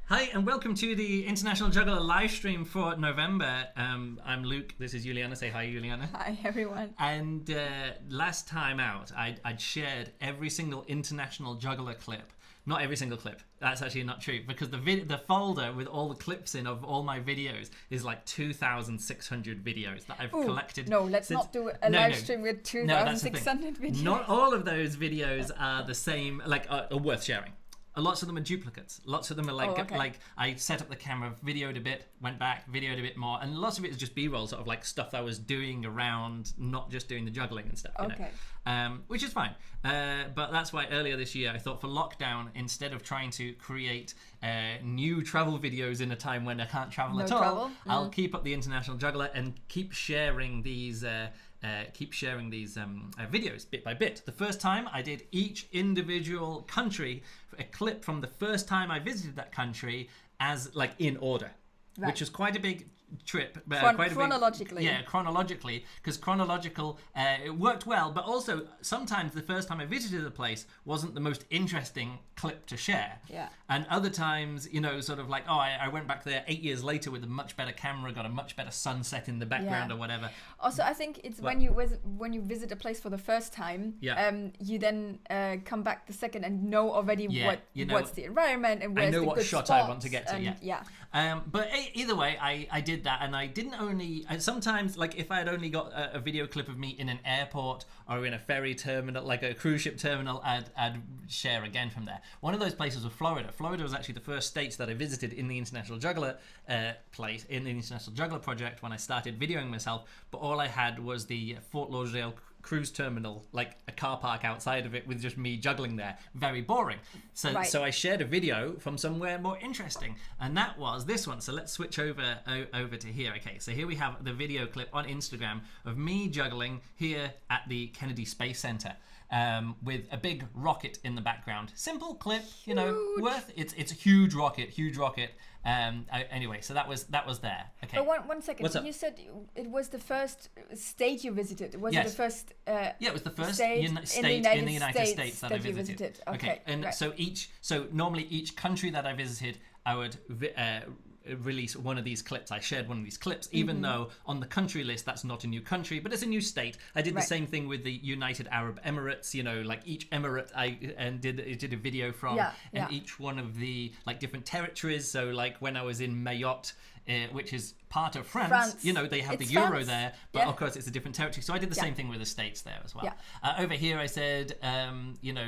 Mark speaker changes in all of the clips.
Speaker 1: Hi, and welcome to the International Juggler live stream for November. I'm Luke. This is Juliana. Say hi, Juliana.
Speaker 2: Hi, everyone.
Speaker 1: And last time out, I'd shared every single International Juggler clip. Not every single clip. That's actually not true, because the folder with all the clips in of all my videos is like 2,600 videos that I've collected.
Speaker 2: No, let's not do a live stream with 2,600 videos.
Speaker 1: Not all of those videos are the same, are worth sharing. Lots of them are duplicates. Lots of them are like I set up the camera, videoed a bit, went back, videoed a bit more, and lots of it is just B-roll, sort of like stuff I was doing around, not just doing the juggling and stuff. You know? Which is fine. But that's why earlier this year I thought for lockdown, instead of trying to create new travel videos in a time when I can't travel at all, I'll keep up the International Juggler and keep sharing these. Videos bit by bit. The first time I did each individual country, a clip from the first time I visited that country as in order, which was quite a big trip.
Speaker 2: Chronologically.
Speaker 1: Chronologically, because chronological, it worked well, but also sometimes the first time I visited a place wasn't the most interesting clip to share.
Speaker 2: Yeah.
Speaker 1: And other times, I went back there 8 years later with a much better camera, got a much better sunset in the background or whatever.
Speaker 2: Also, I think it's when you visit a place for the first time, you then come back the second and know already what's the environment and where's the good spots.
Speaker 1: I want to get to.
Speaker 2: Yeah.
Speaker 1: But either way, I did that, and I didn't only. Sometimes, if I had only got a video clip of me in an airport or in a ferry terminal, like a cruise ship terminal, I'd share again from there. One of those places was Florida. Florida was actually the first state that I visited in the International Juggler in the International Juggler project when I started videoing myself. But all I had was the Fort Lauderdale cruise terminal, like a car park outside of it with just me juggling there. Very boring. So I shared a video from somewhere more interesting, and that was this one. So let's switch over to here. Okay, so here we have the video clip on Instagram of me juggling here at the Kennedy Space Center. With a big rocket in the background. Simple clip, it's a huge rocket. Anyway, so that was there. Okay.
Speaker 2: But one second.
Speaker 1: What's up?
Speaker 2: You said it was the first state you visited. Was it the first?
Speaker 1: It was the first state in the United States that I visited.
Speaker 2: Okay.
Speaker 1: And so normally each country that I visited, I would release one of these clips. I shared one of these clips, even though on the country list that's not a new country, but it's a new state. I did the same thing with the United Arab Emirates. Each emirate I did a video from, and each one of the different territories. So when I was in Mayotte, which is part of France, they have the euro there, but of course it's a different territory. So I did the same thing with the states there as well. Yeah. Over here I said,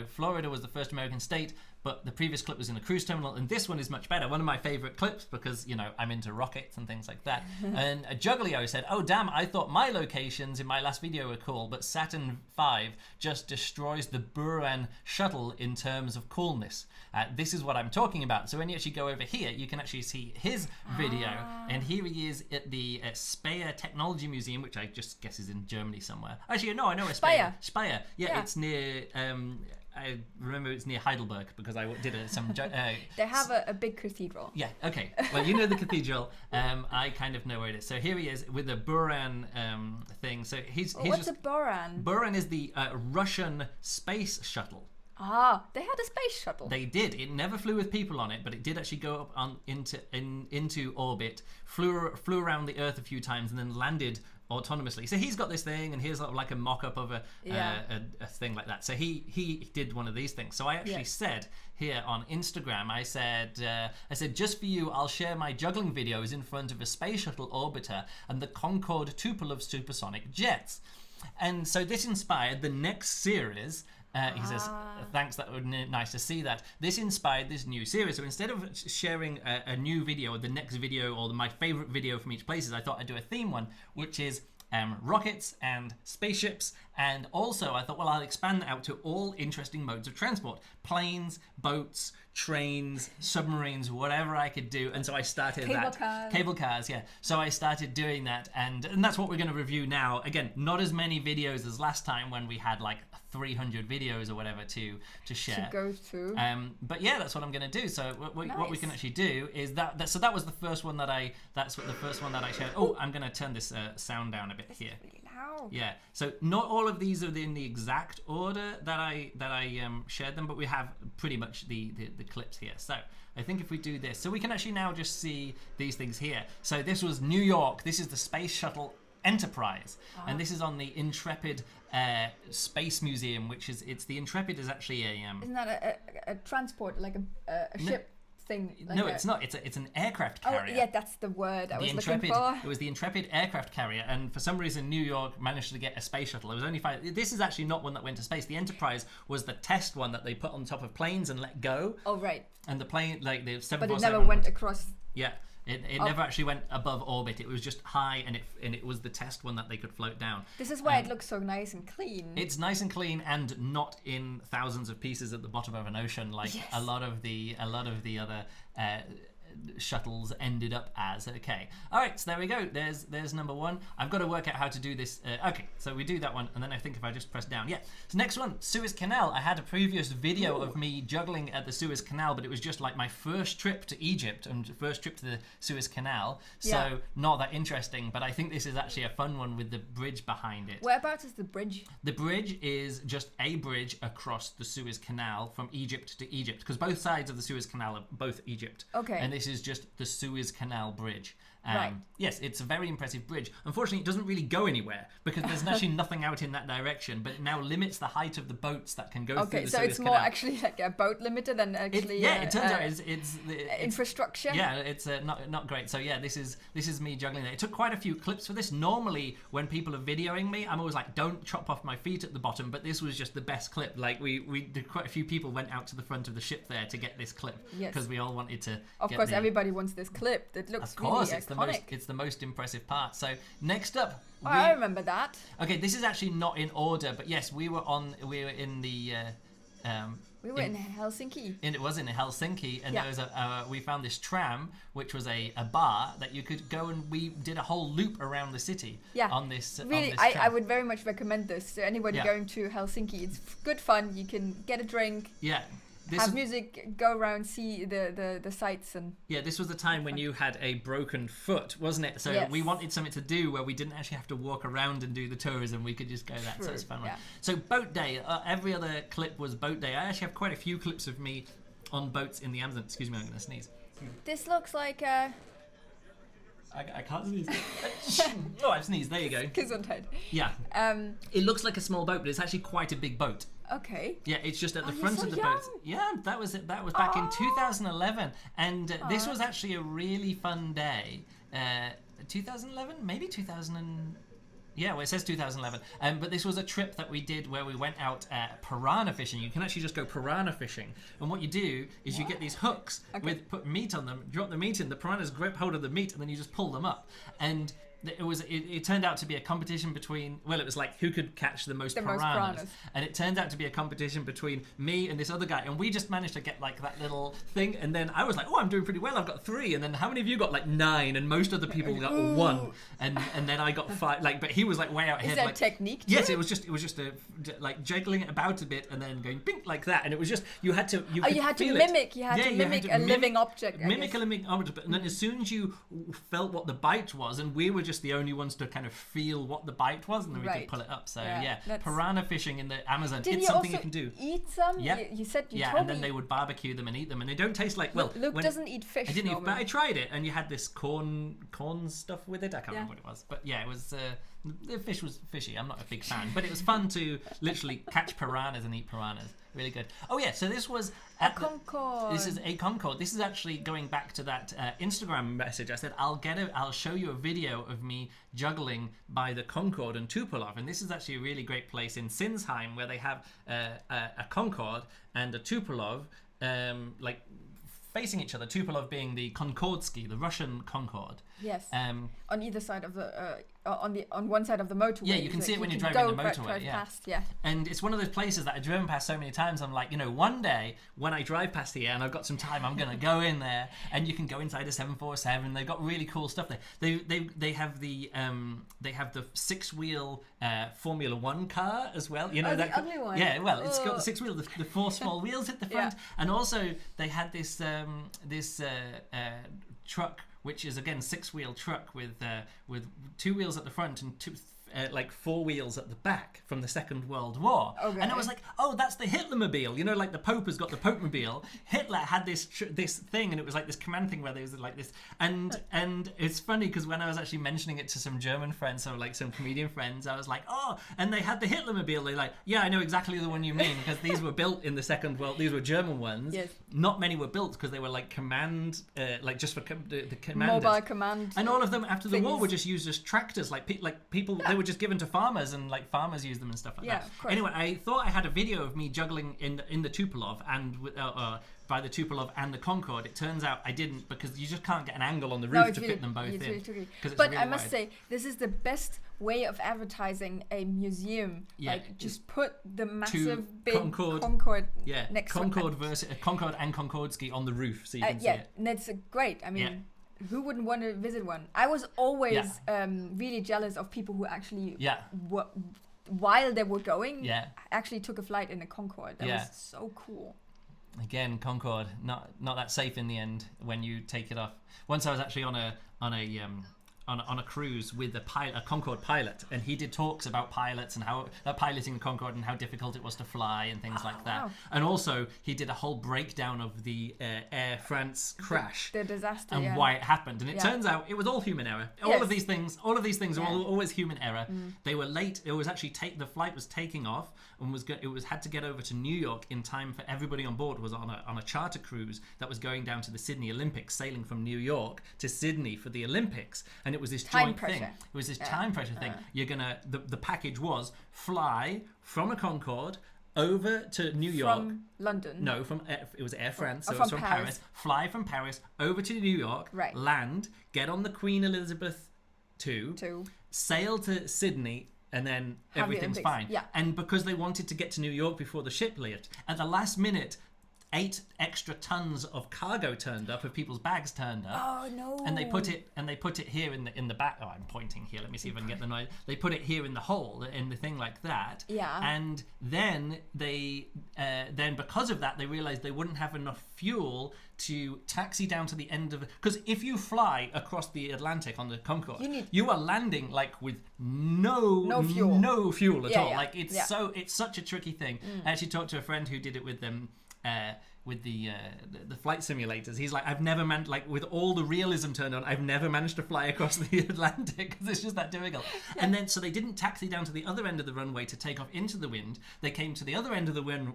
Speaker 1: Florida was the first American state, but the previous clip was in a cruise terminal, and this one is much better. One of my favorite clips because, I'm into rockets and things like that. And Jugglio said, oh, damn, I thought my locations in my last video were cool, but Saturn V just destroys the Buran shuttle in terms of coolness. This is what I'm talking about. So when you actually go over here, you can actually see his video, and here he is at the Speyer Technology Museum, which I just guess is in Germany somewhere. Actually, no, I know where Speyer. Speyer. Yeah, it's near... I remember it's near Heidelberg because I did some...
Speaker 2: they have a big cathedral.
Speaker 1: Yeah, okay. Well, you know the cathedral. I kind of know where it is. So here he is with the Buran thing. So
Speaker 2: what's a Buran?
Speaker 1: Buran is the Russian space shuttle.
Speaker 2: They had a space shuttle.
Speaker 1: They did. It never flew with people on it, but it did actually go up into orbit, flew around the Earth a few times, and then landed autonomously. So he's got this thing, and here's like a mock-up of a thing like that. So he did one of these things. So I actually said here on Instagram, I said, just for you, I'll share my juggling videos in front of a space shuttle orbiter and the Concorde Tupolev supersonic jets. And so this inspired the next series. He says, thanks, that would be nice to see that. This inspired this new series. So instead of sharing a new video or the next video or my favorite video from each places, I thought I'd do a theme one, which is rockets and spaceships. And also I thought, well, I'll expand that out to all interesting modes of transport. Planes, boats, trains, submarines, whatever I could do. And so I started Cable cars, yeah. So I started doing that, and that's what we're going to review now. Again, not as many videos as last time when we had 300 videos or whatever to share.
Speaker 2: To go through.
Speaker 1: But yeah, that's what I'm going to do. So what we can actually do is that. So that was the first one that I shared. Oh, I'm going to turn this sound down a bit here.
Speaker 2: Really loud. Wow.
Speaker 1: Yeah. So not all of these are in the exact order that I shared them, but we have pretty much the clips here. So I think if we do this, so we can actually now just see these things here. So this was New York. This is the Space Shuttle Enterprise, and this is on the Intrepid Space Museum, which is the Intrepid is actually a
Speaker 2: isn't that a transport, like a ship thing? Like
Speaker 1: no, it's not. It's an aircraft carrier.
Speaker 2: Oh yeah, that's the word I was looking for.
Speaker 1: It was the Intrepid aircraft carrier, and for some reason New York managed to get a space shuttle. It was only 5. This is actually not one that went to space. The Enterprise was the test one that they put on top of planes and let go.
Speaker 2: Oh right.
Speaker 1: And the plane, like the 747.
Speaker 2: But it never went across.
Speaker 1: Yeah. It never actually went above orbit. It was just high, and it was the test one that they could float down.
Speaker 2: This is why it looks so nice and clean.
Speaker 1: It's nice and clean, and not in thousands of pieces at the bottom of an ocean like a lot of the other shuttles ended up as. Okay, all right, so there we go. There's number one. I've got to work out how to do this. Okay, so we do that one, and then I think if I just press down, so next one, Suez Canal. I had a previous video of me juggling at the Suez Canal, but it was just like my first trip to Egypt and first trip to the Suez Canal, so not that interesting, but I think this is actually a fun one with the bridge behind it.
Speaker 2: Whereabouts is the bridge?
Speaker 1: The bridge is just a bridge across the Suez Canal from Egypt to Egypt, because both sides of the Suez Canal are both Egypt.
Speaker 2: Okay.
Speaker 1: And this is just the Suez Canal Bridge.
Speaker 2: Right.
Speaker 1: Yes, it's a very impressive bridge. Unfortunately, it doesn't really go anywhere because there's actually nothing out in that direction, but it now limits the height of the boats that can go through the Suez Canal. Okay, so it's
Speaker 2: more actually like a boat limiter than actually
Speaker 1: it turns out it's
Speaker 2: infrastructure.
Speaker 1: Yeah, it's not great. So yeah, this is me juggling there. It took quite a few clips for this. Normally, when people are videoing me, I'm always like, don't chop off my feet at the bottom, but this was just the best clip. Like we did, quite a few people went out to the front of the ship there to get this clip because we all wanted to.
Speaker 2: Of course, everybody wants this clip. That looks really iconic.
Speaker 1: It's the most impressive part. So next up,
Speaker 2: I remember that.
Speaker 1: Okay, this is actually not in order, but yes, we were in the.
Speaker 2: We were in Helsinki.
Speaker 1: It was in Helsinki, and there was we found this tram, which was a bar that you could go, and we did a whole loop around the city on this.
Speaker 2: Really,
Speaker 1: on this tram.
Speaker 2: I would very much recommend this to anybody going to Helsinki. It's good fun. You can get a drink.
Speaker 1: Yeah.
Speaker 2: Have music, go around, see the sights, and
Speaker 1: this was the time when you had a broken foot, wasn't it? So we wanted something to do where we didn't actually have to walk around and do the tourism. We could just go that. So it's fun. Yeah. So boat day. Every other clip was boat day. I actually have quite a few clips of me on boats in the Amazon. Excuse me, I'm gonna sneeze.
Speaker 2: This looks like
Speaker 1: I can't sneeze. Oh, I've sneezed. There you go.
Speaker 2: Gesundheit.
Speaker 1: Yeah. It looks like a small boat, but it's actually quite a big boat.
Speaker 2: Okay.
Speaker 1: Yeah, it's just at the front of the boat. Yeah, that was it. That was back in 2011, and this was actually a really fun day. 2011, maybe 2000. Yeah, well, it says 2011. But this was a trip that we did where we went out piranha fishing. You can actually just go piranha fishing, and what you do is you get these hooks put meat on them, drop the meat in. The piranhas grip hold of the meat, and then you just pull them up. And it turned out to be a competition between, it was like who could catch the most piranhas, and it turned out to be a competition between me and this other guy, and we just managed to get like that little thing, and then I was like, I'm doing pretty well, I've got 3, and then how many of you got like 9, and most other people got 1, and then I got 5, like, but he was like way out ahead.
Speaker 2: Is that technique too?
Speaker 1: Yes, it was just a, like jiggling it about a bit and then going bink like that, and it was just you had to
Speaker 2: mimic a living object,
Speaker 1: mimic a living object, and then as soon as you felt what the bite was, and we were just the only ones to kind of feel what the bite was, and then we could pull it up. So piranha fishing in the Amazon, it's something you can do.
Speaker 2: Eat some?
Speaker 1: Yeah,
Speaker 2: you said you told
Speaker 1: and then they would barbecue them and eat them, and they don't taste like
Speaker 2: Luke doesn't eat fish.
Speaker 1: I didn't eat, but I tried it, and you had this corn stuff with it. I can't remember what it was, but it was. The fish was fishy. I'm not a big fan, but it was fun to literally catch piranhas and eat piranhas. Really good. Oh yeah, so this was
Speaker 2: a Concorde.
Speaker 1: This is a Concorde. This is actually going back to that Instagram message. I said I'll show you a video of me juggling by the Concorde and Tupolev, and this is actually a really great place in Sinsheim where they have a Concorde and a Tupolev like facing each other. Tupolev being the Konkordsky, the Russian Concorde.
Speaker 2: Yes. On either side of the on one side of the motorway.
Speaker 1: Yeah, you can see it when you're driving the motorway.
Speaker 2: Past,
Speaker 1: and it's one of those places that I've driven past so many times. I'm like, one day when I drive past here and I've got some time, I'm gonna go in there, and you can go inside a 747. They've got really cool stuff there. They have the 6-wheel Formula 1 car as well.
Speaker 2: The ugly one.
Speaker 1: Yeah, well, it's got the 6 wheel, the 4 small wheels at the front, and also they had this truck, which is again 6-wheel truck with 2 wheels at the front and like four wheels at the back from the Second World War. Okay. And I was like, oh, that's the Hitlermobile. You know, like the Pope has got the Pope-mobile. Hitler had this thing, and it was like this command thing where there was like this. And it's funny because when I was actually mentioning it to some German friends, so like some comedian friends, I was like, oh, and they had the Hitlermobile. They're like, yeah, I know exactly the one you mean, because these were built in the Second World. These were German ones. Yes. Not many were built because they were like command, like just for the commanders.
Speaker 2: Mobile command.
Speaker 1: And all of them after the war were just used as tractors, like people. They were just given to farmers, and like farmers used them and stuff like that. Of course. Anyway, I thought I had a video of me juggling in the Tupolev and by the Tupolev and the Concorde. It turns out I didn't, because you just can't get an angle on the roof to fit them both in.
Speaker 2: Really but I must say, this is the best way of advertising a museum. Yeah, like just put the massive big Concorde next to it.
Speaker 1: Concorde and Concordski on the roof, so you can see it.
Speaker 2: And it's great. I mean, who wouldn't want to visit one? I was always really jealous of people who actually while they were going, actually took a flight in a Concorde. That was so cool.
Speaker 1: Again, Concorde, not that safe in the end when you take it off. Once I was actually on a cruise with a Concorde pilot, and he did talks about pilots and how piloting the Concorde and how difficult it was to fly and things like that. Wow. And also he did a whole breakdown of the Air France crash,
Speaker 2: the disaster,
Speaker 1: and why it happened. And it turns out it was all human error. All of these things are always human error. They were late. It was actually the flight was taking off and had to get over to New York in time for everybody on board. Was on a charter cruise that was going down to the Sydney Olympics, sailing from New York to Sydney for the Olympics, and it was this
Speaker 2: time
Speaker 1: joint
Speaker 2: pressure.
Speaker 1: thing. It was this time pressure thing. You're gonna the package was fly from a Concorde over to New York.
Speaker 2: From London.
Speaker 1: No, it was Air France, so it was from Paris. Fly from Paris over to New York.
Speaker 2: Right.
Speaker 1: Land, get on the Queen Elizabeth II. Sail to Sydney. And then everything's fine.
Speaker 2: Yeah.
Speaker 1: And because they wanted to get to New York before the ship left, at the last minute, 8 extra tons of cargo turned up, of people's bags turned up.
Speaker 2: Oh no!
Speaker 1: And they put it here in the back. Oh, I'm pointing here. Let me see if I can get the noise. They put it here in the hole, in the thing like that.
Speaker 2: Yeah.
Speaker 1: And then then because of that, they realized they wouldn't have enough fuel to taxi down to the end of it. Because if you fly across the Atlantic on the Concorde, you are landing like with no fuel at all. Like it's such a tricky thing. I actually talked to a friend who did it with them. With the flight simulators, he's like, I've never with all the realism turned on, I've never managed to fly across the Atlantic because it's just that difficult. And then so they didn't taxi down to the other end of the runway to take off into the wind. They came to the other end of the wind,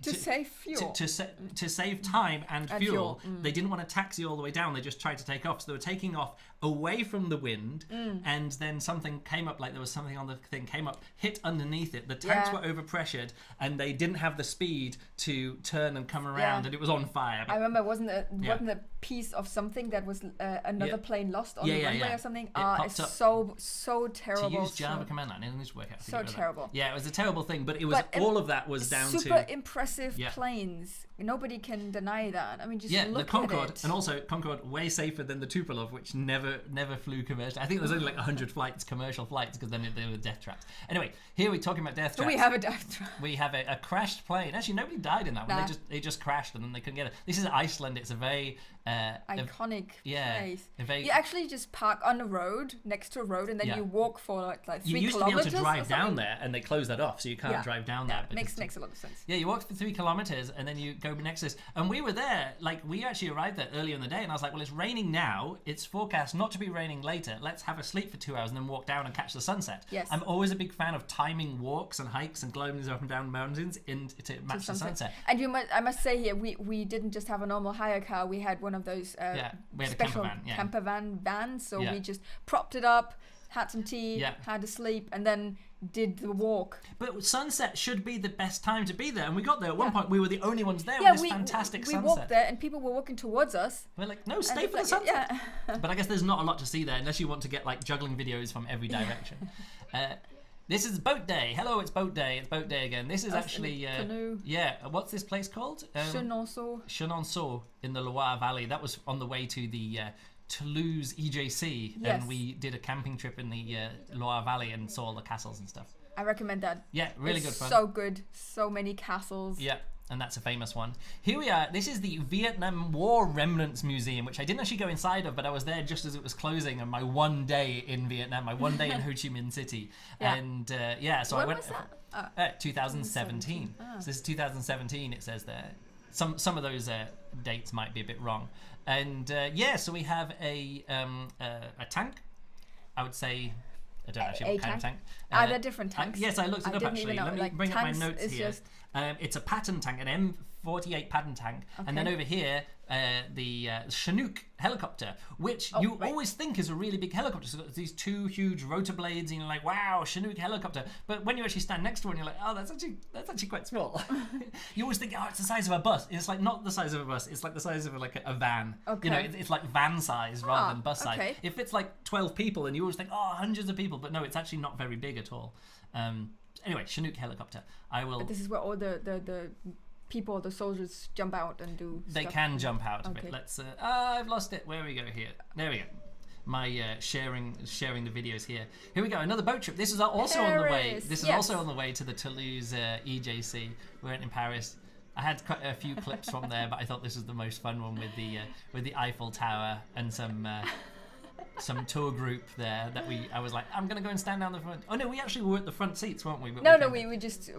Speaker 2: to save fuel,
Speaker 1: to save time and fuel. They didn't want to taxi all the way down. They just tried to take off. So they were taking off away from the wind, and then something came up, like there was something on the thing came up, hit underneath it. The tanks were overpressured, and they didn't have the speed to turn and come around, and it was on fire.
Speaker 2: I remember, wasn't a piece of something that was another plane lost on the runway or something? It's so terrible.
Speaker 1: To use Java command line, it didn't work out.
Speaker 2: So terrible.
Speaker 1: Yeah, it was a terrible thing, but it was all of that was down to
Speaker 2: super impressive planes. Nobody can deny that. I mean, just look
Speaker 1: the Concorde,
Speaker 2: at it.
Speaker 1: And also Concorde way safer than the Tupolev, which never flew commercial. I think there's only like 100 flights, commercial flights, because then they were death traps. Anyway, here we're talking about death traps.
Speaker 2: We have a death trap.
Speaker 1: We have a crashed plane. Actually, nobody died in that one. They just crashed, and then they couldn't get it. This is Iceland. It's a very
Speaker 2: iconic place. You actually just park on a road, next to a road, and then you walk for like 3 kilometers.
Speaker 1: You used to be able to drive down there, and they closed that off, so you can't drive down there.
Speaker 2: Makes a lot of sense.
Speaker 1: Yeah, you walk for 3 kilometers, and then you go next to this. And we were there, like we actually arrived there earlier in the day, and I was like, well, it's raining now. It's forecast not to be raining later. Let's have a sleep for 2 hours and then walk down and catch the sunset.
Speaker 2: Yes.
Speaker 1: I'm always a big fan of timing walks and hikes and climbing up and down mountains to match the sunset.
Speaker 2: And I must say here, we didn't just have a normal hire car. We had one of those
Speaker 1: we had
Speaker 2: special
Speaker 1: a
Speaker 2: camper vans. So we just propped it up, had some tea, had a sleep, and then did the walk.
Speaker 1: But sunset should be the best time to be there, and we got there at one point. We were the only ones there with this fantastic sunset.
Speaker 2: We walked there, and people were walking towards us.
Speaker 1: We're like, no, stay for the sunset. But I guess there's not a lot to see there unless you want to get like juggling videos from every direction. This is boat day. Hello, it's boat day. It's boat day again. This is actually
Speaker 2: canoe.
Speaker 1: What's this place called?
Speaker 2: Chenonceau
Speaker 1: in the Loire Valley. That was on the way to the Toulouse EJC, and we did a camping trip in the Loire Valley and saw all the castles and stuff.
Speaker 2: I recommend that.
Speaker 1: Yeah, really good fun.
Speaker 2: So good. So many castles.
Speaker 1: Yeah. and that's a famous one. Here we are. This is the Vietnam War Remnants Museum, which I didn't actually go inside of, but I was there just as it was closing on my one day in Vietnam, my one day in Ho Chi Minh City. And so
Speaker 2: when
Speaker 1: I went.
Speaker 2: Was that?
Speaker 1: 2017. So this is 2017. It says there. Some of those dates might be a bit wrong. And so we have a tank. I would say. I don't actually what kind of tank.
Speaker 2: Are there different tanks?
Speaker 1: Yes, I looked it up actually. Let me bring up my notes here. It's a Patton tank, an M48 Patton tank, and then over here the Chinook helicopter, which you always think is a really big helicopter. So it's got these two huge rotor blades, and you're like, wow, Chinook helicopter. But when you actually stand next to one, you're like, oh, that's actually quite small. You always think, oh, it's the size of a bus. It's like not the size of a bus. It's like the size of like a van.
Speaker 2: Okay.
Speaker 1: You know, it's like van size rather than bus size. It fits like 12 people, and you always think, oh, hundreds of people. But no, it's actually not very big at all. Anyway, Chinook helicopter. But
Speaker 2: this is where all the people, the soldiers, jump out and do
Speaker 1: They
Speaker 2: stuff.
Speaker 1: can jump out of it. Let's. I've lost it. Where we go here? There we go. My sharing the videos here. Here we go. Another boat trip. This is also on the way. This is also on the way to the Toulouse EJC. We went in Paris. I had quite a few clips from there, but I thought this was the most fun one with the Eiffel Tower and some tour group there that I was like, I'm gonna go and stand down the front. Oh no, we actually were at the front seats, weren't we? But
Speaker 2: we just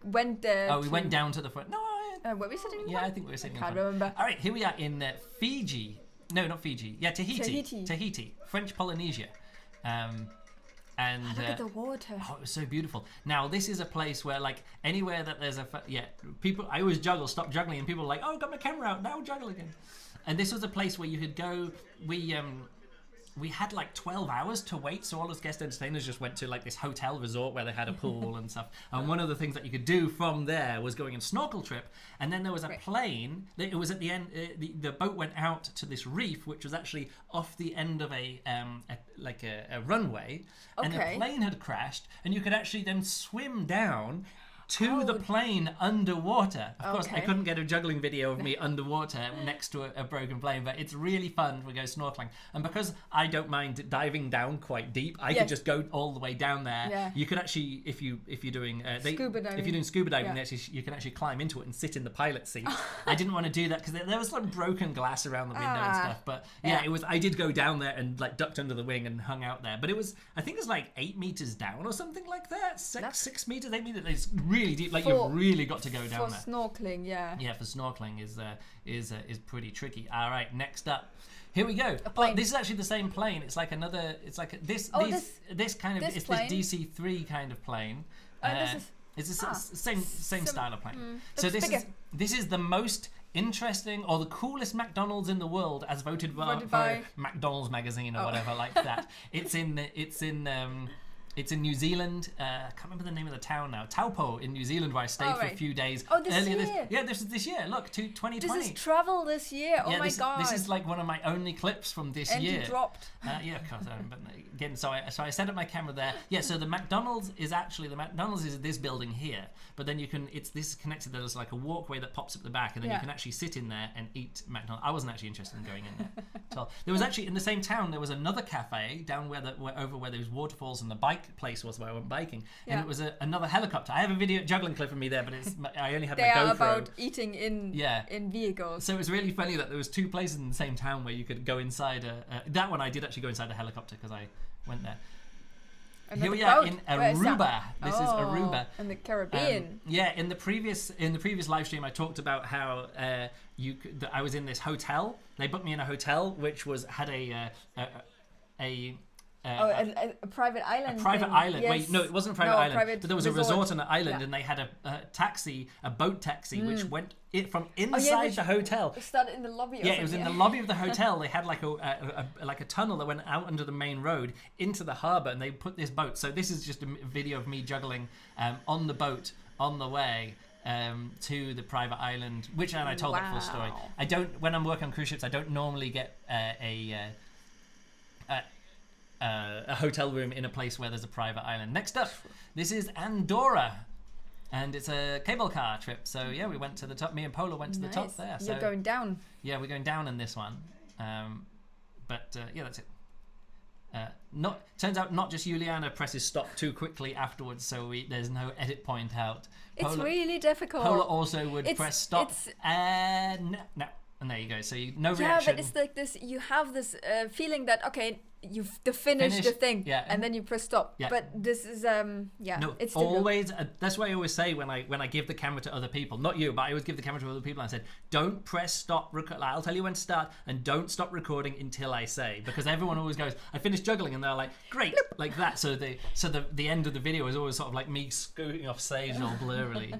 Speaker 2: went there.
Speaker 1: Oh, we went down to the front. No,
Speaker 2: were we sitting in the
Speaker 1: yeah,
Speaker 2: front?
Speaker 1: I think we were sitting in
Speaker 2: the front.
Speaker 1: I can't
Speaker 2: remember.
Speaker 1: All right, here we are in Fiji. No, not Fiji. Yeah, Tahiti. French Polynesia. And
Speaker 2: look at the water.
Speaker 1: Oh, it was so beautiful. Now, this is a place where, like, anywhere that there's people. I always stop juggling, and people are like, oh, got my camera out, now juggle again. And this was a place where you could go. We had like 12 hours to wait, so all those guest entertainers just went to like this hotel resort where they had a pool and stuff. And one of the things that you could do from there was going on snorkel trip. And then there was a plane. It was at the end. The boat went out to this reef, which was actually off the end of a runway. And the plane had crashed, and you could actually then swim down to the plane underwater. Of course, I couldn't get a juggling video of me underwater next to a broken plane, but it's really fun to go snorkeling. And because I don't mind diving down quite deep, I could just go all the way down there. Yeah. You could actually, if you're doing scuba diving, you can actually climb into it and sit in the pilot's seat. I didn't want to do that because there was some broken glass around the window and stuff. But it was. I did go down there and like ducked under the wing and hung out there. But I think it was like 8 meters down or something like that. 6 meters, 8 meters. It's really deep. Like you've really got to go down there.
Speaker 2: For snorkeling, yeah, for
Speaker 1: snorkeling is pretty tricky. All right, next up, here we go. This is actually the same plane. It's like another. It's like this kind of. This DC-3 kind of plane. It's the same style of plane. So this is the most interesting or the coolest McDonald's in the world as voted by McDonald's magazine or whatever like that. It's in New Zealand. I can't remember the name of the town now. Taupo in New Zealand, where I stayed for a few days.
Speaker 2: Oh, this year?
Speaker 1: This is this year. Look, 2020.
Speaker 2: This is travel this year. Oh my god.
Speaker 1: This is like one of my only clips from this year.
Speaker 2: And you dropped.
Speaker 1: But again, so I set up my camera there. Yeah, so the McDonald's is this building here. But then this is connected. There's like a walkway that pops up the back, and then you can actually sit in there and eat McDonald's. I wasn't actually interested in going in there at all. There was actually in the same town. There was another cafe down where those waterfalls and the bike place was where I went biking, and it was another helicopter. I have a video juggling clip of me there, but I only had my GoPro.
Speaker 2: They are about eating in vehicles.
Speaker 1: So it was really funny that there was two places in the same town where you could go inside that one I did actually go inside a helicopter because I went there. Here we are in Aruba. This is Aruba
Speaker 2: in the Caribbean.
Speaker 1: In the previous live stream, I talked about how I was in this hotel. They booked me in a hotel which had a
Speaker 2: private island.
Speaker 1: A private island. Yes. Wait, no, it wasn't a private island. But there was a resort on an island, and they had a boat taxi, which went from inside the hotel.
Speaker 2: It started in the lobby.
Speaker 1: It was in the lobby of the hotel. They had like a tunnel that went out under the main road into the harbour, and they put this boat. So this is just a video of me juggling on the boat on the way. To the private island, and I told that full story. I don't. When I'm working on cruise ships, I don't normally get a hotel room in a place where there's a private island. Next up, this is Andorra, and it's a cable car trip. So we went to the top. Me and Paula went to the top there. So
Speaker 2: you're going down.
Speaker 1: Yeah, we're going down in this one. That's it. Turns out not just Juliana presses stop too quickly afterwards, so there's no edit point out.
Speaker 2: It's really difficult.
Speaker 1: Paula also would press stop, and no. And there you go. So no reaction.
Speaker 2: Yeah, but it's like this. You have this feeling that you've finished the thing, and then you press stop. Yeah. But this is
Speaker 1: No,
Speaker 2: it's
Speaker 1: always. That's what I always say when I give the camera to other people. Not you, but I always give the camera to other people. And I said, don't press stop. I'll tell you when to start, and don't stop recording until I say, because everyone always goes, I finished juggling, and they're like, great, like that. So the end of the video is always sort of like me scooting off stage all blurrily.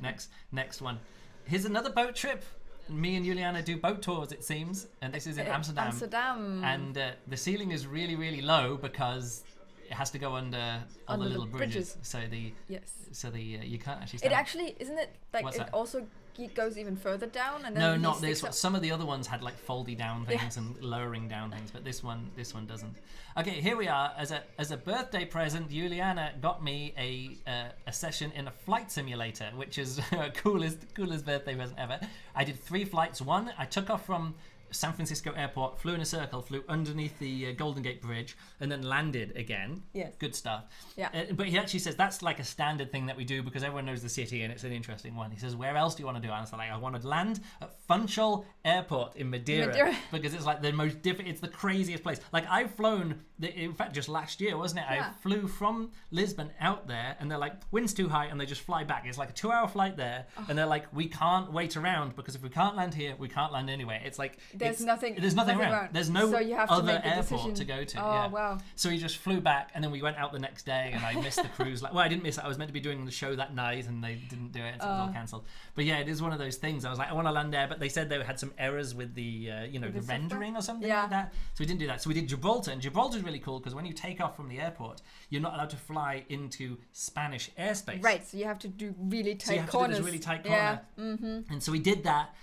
Speaker 1: Next one. Here's another boat trip. Me and Juliana do boat tours, it seems, and this is in Amsterdam. And the ceiling is really, really low because it has to go under all the little bridges. So you can't actually stand.
Speaker 2: It actually isn't it like
Speaker 1: What's
Speaker 2: it
Speaker 1: that?
Speaker 2: Also goes even further down, and then
Speaker 1: no, not this one. Some of the other ones had like foldy down things and lowering down things, but this one doesn't. Okay, here we are. As a birthday present, Juliana got me a session in a flight simulator, which is coolest birthday present ever. I did 3 flights. One, I took off from San Francisco airport, flew in a circle, flew underneath the Golden Gate Bridge, and then landed again.
Speaker 2: Yes.
Speaker 1: Good stuff.
Speaker 2: Yeah.
Speaker 1: But he actually says that's like a standard thing that we do because everyone knows the city and it's an interesting one. He says, where else do you want to do it? And I was like, I want to land at Funchal Airport in Madeira. Because it's like the most it's the craziest place. Like I've flown, in fact, just last year, wasn't it? Yeah. I flew from Lisbon out there and they're like, wind's too high, and they just fly back. It's like a 2-hour flight there. And they're like, we can't wait around because if we can't land here, we can't land anywhere. It's like,
Speaker 2: there's nothing
Speaker 1: around. There's no
Speaker 2: so you have
Speaker 1: other
Speaker 2: to
Speaker 1: airport to go to.
Speaker 2: Oh, wow.
Speaker 1: So he just flew back, and then we went out the next day, and I missed the cruise. I didn't miss it. I was meant to be doing the show that night, and they didn't do it, so it was all cancelled. But yeah, it is one of those things. I was like, I want to land there, but they said they had some errors with the the rendering or something like that. So we didn't do that. So we did Gibraltar, and Gibraltar is really cool because when you take off from the airport, you're not allowed to fly into Spanish airspace.
Speaker 2: Right. So you have to do really tight corners. So you have to do this really tight
Speaker 1: corner. Yeah. Mm-hmm. And so we did that.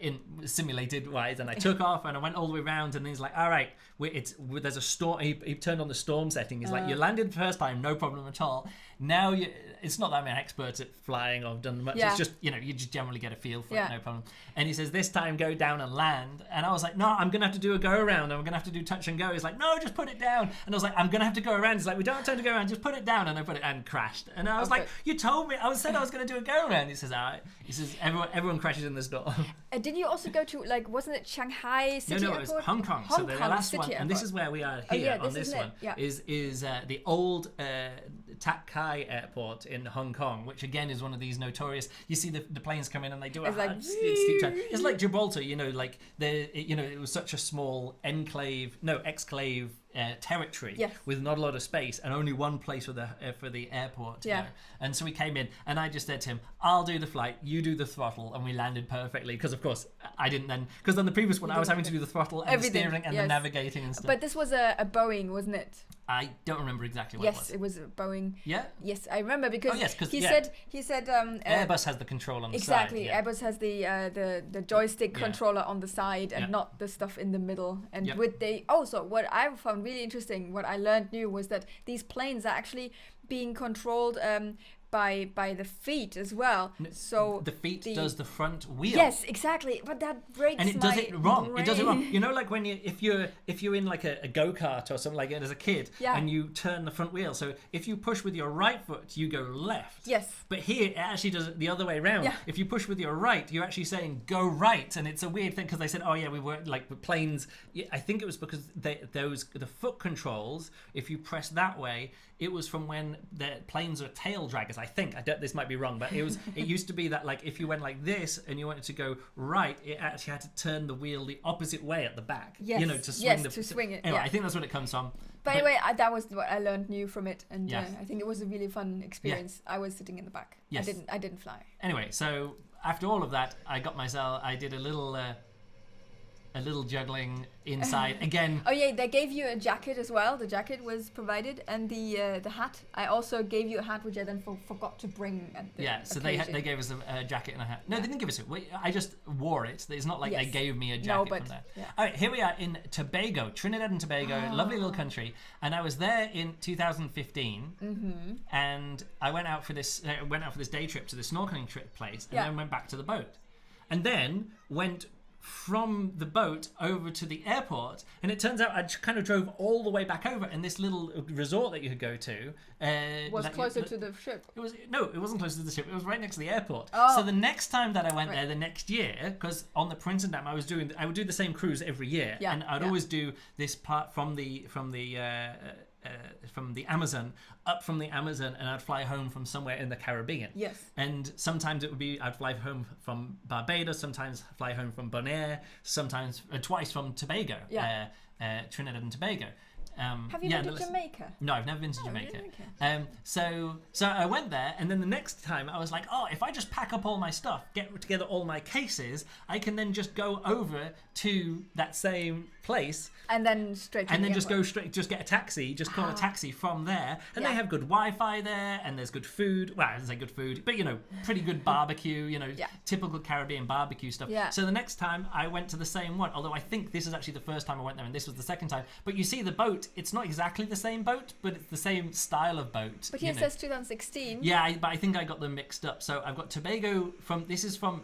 Speaker 1: In simulated wise, and I took off and I went all the way around, and he's like, all right, there's a storm. He turned on the storm setting. He's like, you landed the first time, no problem at all. Now it's not that I'm an expert at flying or done much. It's just you just generally get a feel for it, no problem. And he says, this time go down and land. And I was like, no, I'm gonna have to do a go around. I'm gonna have to do touch and go. He's like, no, just put it down. And I was like, I'm gonna have to go around. He's like, we don't have time to go around, just put it down. And I put it and crashed. And I was like, you told me. I said I was gonna do a go around. He says, all right. He says, everyone crashes in the storm.
Speaker 2: Did you also go to wasn't it Shanghai City Airport?
Speaker 1: No, it was Hong Kong. So the last one, and this is where we are here on this one, is the old Tak Kai Airport in Hong Kong, which again is one of these notorious. You see the planes come in and they do steep turn. It's like Gibraltar, like it was such a small exclave territory with not a lot of space and only one place for the airport. And so we came in, and I just said to him, I'll do the flight, you do the throttle, and we landed perfectly because of course I didn't then, because on the previous one I was having to do the throttle and the steering and the navigating and stuff.
Speaker 2: But this was a Boeing, wasn't it?
Speaker 1: I don't remember exactly what it was.
Speaker 2: Yes, it was a Boeing.
Speaker 1: Yeah?
Speaker 2: Yes, I remember because he said
Speaker 1: Airbus has the control on the side.
Speaker 2: Exactly, Airbus has the joystick controller on the side and not the stuff in the middle. And also what I found really interesting, what I learned new, was that these planes are actually being controlled by the feet as well. So
Speaker 1: the feet does the front wheel.
Speaker 2: Yes, exactly. But that breaks
Speaker 1: and it does it wrong. Brain. It does it wrong. Like when if you're in like a go-kart or something like that as a kid, and you turn the front wheel. So if you push with your right foot, you go left.
Speaker 2: Yes.
Speaker 1: But here it actually does it the other way around. Yeah. If you push with your right, you're actually saying go right, and it's a weird thing because they said, we weren't like the planes. I think it was because the foot controls. If you press that way, it was from when the planes are tail draggers. I think this might be wrong, but it used to be that like if you went like this and you wanted to go right, it actually had to turn the wheel the opposite way at the back.
Speaker 2: Yes.
Speaker 1: To swing
Speaker 2: it.
Speaker 1: Anyway, I think that's what it comes from.
Speaker 2: But anyway, that was what I learned new from it, and I think it was a really fun experience. I was sitting in the back. Yes. I didn't fly.
Speaker 1: Anyway, so after all of that, I did a little juggling inside again.
Speaker 2: They gave you a jacket as well. The jacket was provided, and the hat. I also gave you a hat, which I then forgot to bring at the
Speaker 1: so occasion. they gave us a jacket and a hat. No, they didn't give us it. I just wore it. It's not like they gave me a jacket from there. All right, here we are in Tobago, Trinidad and Tobago, lovely little country. And I was there in 2015, and I went out for this day trip to the snorkeling trip place, and then went back to the boat, and then went from the boat over to the airport, and it turns out I kind of drove all the way back over, and this little resort that you could go to
Speaker 2: was closer to the ship.
Speaker 1: It wasn't close to the ship. It was right next to the airport.
Speaker 2: Oh.
Speaker 1: So the next time that I went there, the next year, because on the Prinsendam I would do the same cruise every year, and I'd always do this part from the Amazon, up from the Amazon, and I'd fly home from somewhere in the Caribbean.
Speaker 2: Yes.
Speaker 1: And sometimes it would be I'd fly home from Barbados, sometimes fly home from Bonaire, sometimes twice from Tobago, Trinidad and Tobago.
Speaker 2: Have you been to Jamaica?
Speaker 1: No, I've never been to Jamaica. So I went there, and then the next time I was like, oh, if I just pack up all my stuff, get together all my cases, I can then just go over to that same place.
Speaker 2: And then
Speaker 1: just get a taxi, just call a taxi from there. And they have good Wi-Fi there, and there's good food. Well, I didn't say good food, but, pretty good barbecue, typical Caribbean barbecue stuff.
Speaker 2: Yeah.
Speaker 1: So the next time I went to the same one, although I think this is actually the first time I went there, and this was the second time. But you see the boat, it's not exactly the same boat, but it's the same style of boat.
Speaker 2: But here it says 2016.
Speaker 1: Yeah, but I think I got them mixed up. So I've got Tobago this is from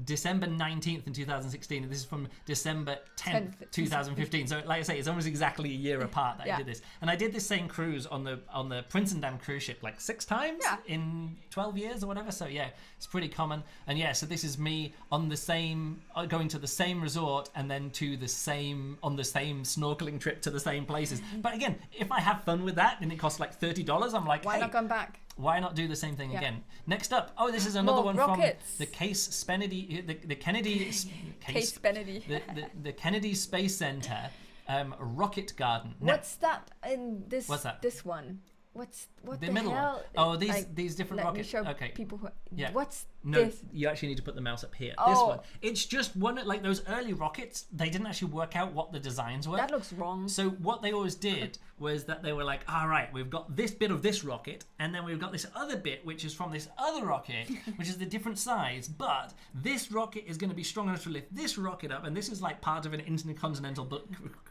Speaker 1: December 19th in 2016, and this is from December 10th 2015. So like I say, it's almost exactly a year apart that I did this. And I did this same cruise on the Prinsendam cruise ship like 6 times in 12 years or whatever. So yeah, it's pretty common. And yeah, so this is me on the same going to the same resort, and then on the same snorkeling trip to the same places. But again, if I have fun with that and it costs like $30, I'm like,
Speaker 2: why not come back?
Speaker 1: Why not do the same thing again? Next up, this is another one
Speaker 2: rockets.
Speaker 1: From the the Kennedy the Kennedy Space Center rocket garden.
Speaker 2: What's that in this?
Speaker 1: What's that?
Speaker 2: This one. What the
Speaker 1: middle
Speaker 2: hell?
Speaker 1: One. Oh, these different
Speaker 2: let
Speaker 1: rockets.
Speaker 2: Me show
Speaker 1: okay.
Speaker 2: People who.
Speaker 1: Yeah.
Speaker 2: What's
Speaker 1: no,
Speaker 2: this?
Speaker 1: you actually need to put the mouse up here.
Speaker 2: Oh.
Speaker 1: This one. It's just one like those early rockets. They didn't actually work out what the designs were.
Speaker 2: That looks wrong.
Speaker 1: So what they always did was that they were like, all right, we've got this bit of this rocket, and then we've got this other bit which is from this other rocket, which is the different size. But this rocket is going to be strong enough to lift this rocket up, and this is like part of an intercontinental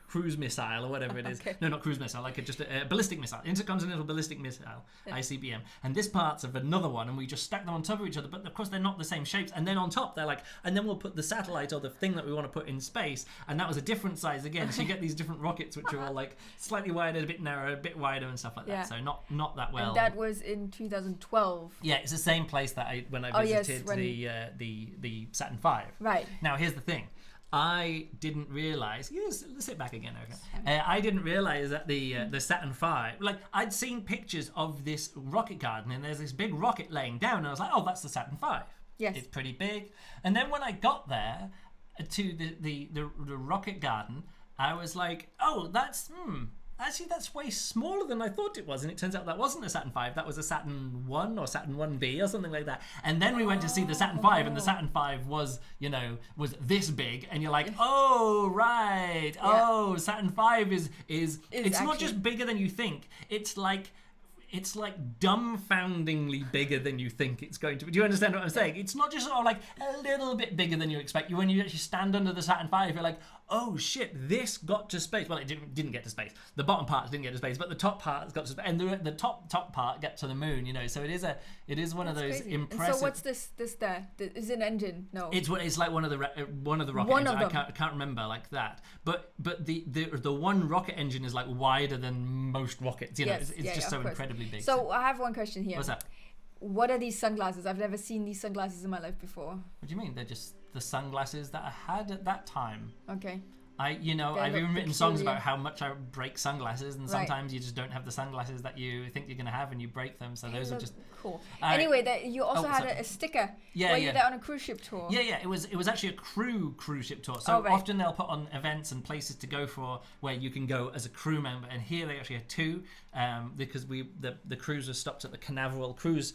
Speaker 1: cruise missile or whatever it is.
Speaker 2: Okay.
Speaker 1: No, not cruise missile, like just a ballistic missile, intercontinental ballistic missile, ICBM. And this part's of another one, and we just stack them on top of each other. But of course, they're not the same shapes. And then on top, they're like, and then we'll put the satellite or the thing that we want to put in space, and that was a different size again. So you get these different rockets, which are all like slightly wider, a bit narrower, a bit wider, and stuff like that. So not that well.
Speaker 2: And that was in 2012.
Speaker 1: Yeah, it's the same place that when I visited the Saturn V.
Speaker 2: Right.
Speaker 1: Now here's the thing. I didn't realize. Let's sit back again. Okay. I didn't realize that the Saturn V. Like I'd seen pictures of this rocket garden, and there's this big rocket laying down, and I was like, oh, that's the Saturn V.
Speaker 2: Yes.
Speaker 1: It's pretty big. And then when I got there to the rocket garden, I was like, oh, that's actually that's way smaller than I thought it was. And it turns out that wasn't a Saturn V, that was a Saturn 1 or Saturn 1B or something like that. And then we went to see the Saturn V, and the Saturn V was this big, and you're like, oh right, oh, Saturn V is it's not just bigger than you think. It's like dumbfoundingly bigger than you think it's going to be. Do you understand what I'm saying? It's not just sort of like a little bit bigger than you expect. When you actually stand under the Saturn V, you're like, oh shit, this got to space. Well, it didn't get to space. The bottom part didn't get to space, but the top part got to space, and the top part got to the moon. So it is one of those crazy. Impressive.
Speaker 2: And so what's this there? Is it an engine? No.
Speaker 1: It's like one of the rocket engines. I can't remember like that. But the one rocket engine is like wider than most rockets. It's just so incredibly big.
Speaker 2: So I have one question here.
Speaker 1: What's that?
Speaker 2: What are these sunglasses? I've never seen these sunglasses in my life before.
Speaker 1: What do you mean? They're just the sunglasses that I had at that time.
Speaker 2: Okay.
Speaker 1: I've even written songs about how much I break sunglasses, and sometimes you just don't have the sunglasses that you think you're going to have, and you break them. So those are just
Speaker 2: cool. Anyway, you also had a sticker. Were you there on a cruise ship tour?
Speaker 1: Yeah. It was actually a cruise ship tour. So often they'll put on events and places to go for where you can go as a crew member. And here they actually had 2 because the cruise was stopped at the Canaveral cruise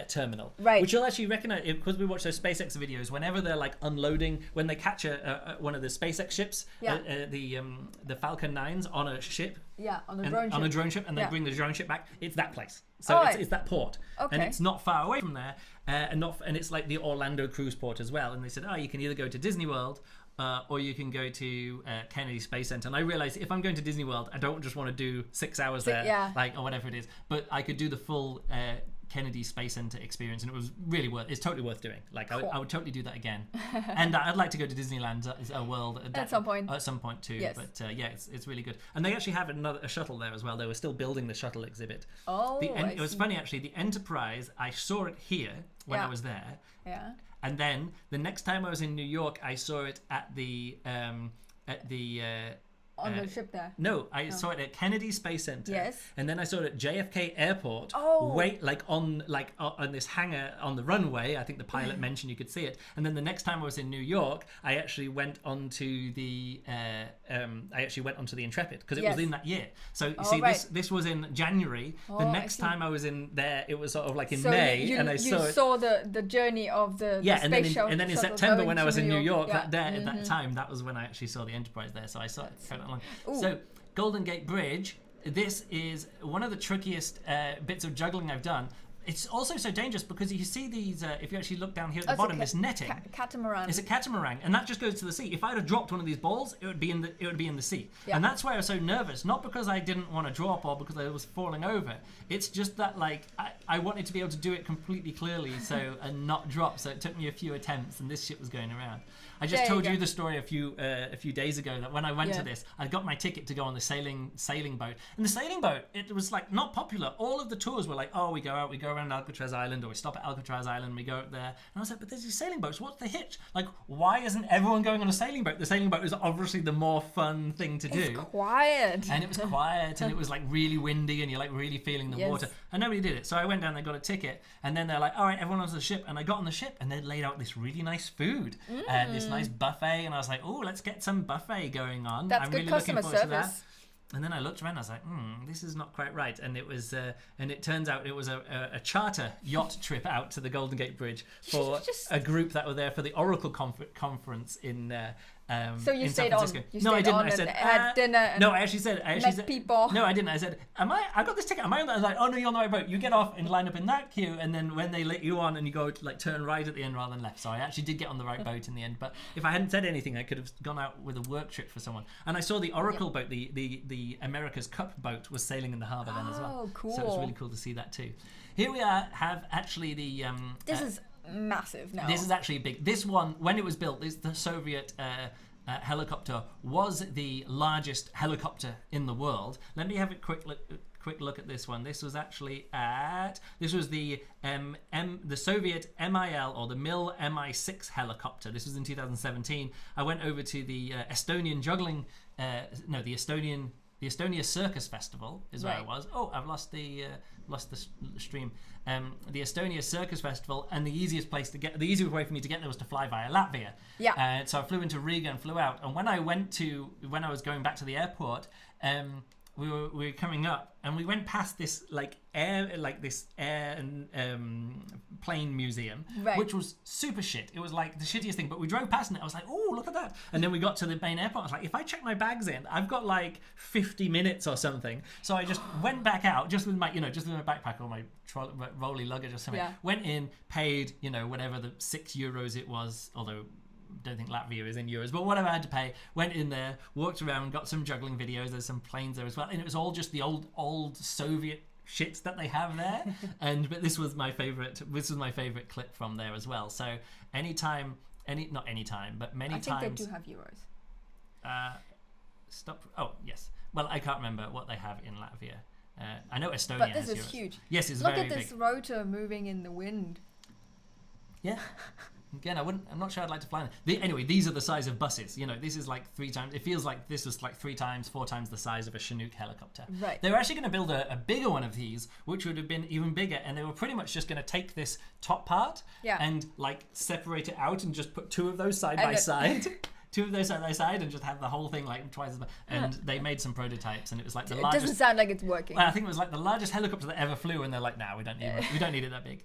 Speaker 1: terminal,
Speaker 2: right?
Speaker 1: Which you'll actually recognize because we watch those SpaceX videos. Whenever they're like unloading, when they catch one of the SpaceX ships, the Falcon 9s on a ship,
Speaker 2: on a drone ship,
Speaker 1: and they bring the drone ship back. It's that place, so it's that port, and it's not far away from there, and it's like the Orlando cruise port as well. And they said, you can either go to Disney World. Or you can go to Kennedy Space Center. And I realized if I'm going to Disney World, I don't just want to do 6 hours there, or whatever it is. But I could do the full Kennedy Space Center experience, and it was really it's totally worth doing. Like cool. I would totally do that again. And I'd like to go to Disneyland World at some point too. Yes. But it's really good. And they actually have a shuttle there as well. They were still building the shuttle exhibit. It was funny actually. The Enterprise, I saw it here when I was there.
Speaker 2: Yeah.
Speaker 1: And then the next time I was in New York, I saw it at the
Speaker 2: on the ship there?
Speaker 1: No, I saw it at Kennedy Space Center.
Speaker 2: Yes.
Speaker 1: And then I saw it at JFK Airport. On this hangar on the runway. I think the pilot mentioned you could see it. And then the next time I was in New York, I actually went onto the Intrepid because it was in that year. So you see, this was in January. The next time I was in there, it was sort of like in May, and I saw
Speaker 2: the journey of the
Speaker 1: space
Speaker 2: shuttle.
Speaker 1: And then in September when I was in New York, at that time, that was when I actually saw the Enterprise there. So I saw it. So Golden Gate Bridge, this is one of the trickiest bits of juggling I've done. It's also so dangerous because you see these, if you actually look down here at the bottom, this netting.
Speaker 2: Catamaran.
Speaker 1: It's a catamaran, and that just goes to the sea. If I'd have dropped one of these balls, it would be in the sea. Yeah. And that's why I was so nervous, not because I didn't want to drop or because I was falling over. It's just that I wanted to be able to do it completely clearly and not drop. So it took me a few attempts, and this shit was going around. I just told you the story a few days ago that when I went to this, I got my ticket to go on the sailing boat. And the sailing boat, it was like not popular. All of the tours were like, we go around Alcatraz Island, or we stop at Alcatraz Island, we go up there. And I was like, but there's these sailing boats. What's the hitch? Like, why isn't everyone going on a sailing boat? The sailing boat is obviously the more fun thing to do.
Speaker 2: It's quiet.
Speaker 1: And it was quiet, and it was like really windy, and you're like really feeling the water. And nobody did it. So I went down there, got a ticket, and then they're like, all right, everyone onto the ship. And I got on the ship, and they laid out this really nice food, this nice buffet, and I was like, let's get some buffet going on.
Speaker 2: That's
Speaker 1: I'm
Speaker 2: good
Speaker 1: really
Speaker 2: customer
Speaker 1: looking forward
Speaker 2: service.
Speaker 1: to that. And then I looked around, I was like, this is not quite right. And it was, and it turns out it was a charter yacht trip out to the Golden Gate Bridge for a group that were there for the Oracle conference in
Speaker 2: so you stayed
Speaker 1: San Francisco.
Speaker 2: on.
Speaker 1: No, I didn't. I said
Speaker 2: had dinner. And
Speaker 1: no, I actually said
Speaker 2: people.
Speaker 1: No, I didn't. I said, I got this ticket. Am I on that? I was like, oh no, you're on the right boat. You get off and line up in that queue, and then when they let you on, and you go to turn right at the end rather than left. So I actually did get on the right boat in the end. But if I hadn't said anything, I could have gone out with a work trip for someone. And I saw the Oracle boat, the America's Cup boat, was sailing in the harbour then as well.
Speaker 2: Oh, cool!
Speaker 1: So it was really cool to see that too. Here we have actually the.
Speaker 2: This is massive now.
Speaker 1: This is actually big. This one, when it was built, the Soviet. Helicopter was the largest helicopter in the world. Let me have a quick look at this one. This was actually the Soviet MIL, or the MIL Mi-6 helicopter. This was in 2017. I went over to the Estonian juggling, the Estonia Circus Festival is where I was. Oh, I've lost the stream. The Estonia Circus Festival, and the easiest way for me to get there was to fly via Latvia. Yeah. So I flew into Riga and flew out. And when I was going back to the airport, we were coming up, and we went past this air and plane museum, which was super shit. It was like the shittiest thing. But we drove past it. I was like, oh, look at that. And then we got to the main airport. I was like, if I check my bags in, I've got 50 minutes or something. So I just went back out just with my backpack or my rolly luggage or something. Yeah. Went in, paid whatever the €6 it was, although. Don't think Latvia is in euros, but whatever I had to pay, went in there, walked around, got some juggling videos. There's some planes there as well, and it was all just the old Soviet shit that they have there. But this was my favorite clip from there as well. So many times. I think they do have euros. Oh yes. Well, I can't remember what they have in Latvia. I know Estonia.
Speaker 2: But this
Speaker 1: has
Speaker 2: is
Speaker 1: euros.
Speaker 2: huge.
Speaker 1: Yes, it's
Speaker 2: Look
Speaker 1: very
Speaker 2: at this
Speaker 1: big.
Speaker 2: rotor moving in the wind.
Speaker 1: Yeah. Again, I'm not sure I'd like to fly them. Anyway, these are the size of buses. This is 3 times. It feels like this was 3 times, 4 times the size of a Chinook helicopter.
Speaker 2: Right.
Speaker 1: They were actually going to build a bigger one of these, which would have been even bigger, and they were pretty much just going to take this top part and separate it out and just put 2 of those side by side. 2 of those side by side, and just have the whole thing twice as much. And they made some prototypes, and it was the largest.
Speaker 2: It doesn't sound like it's working.
Speaker 1: Well, I think it was the largest helicopter that ever flew, and they're like, nah, we don't need it that big.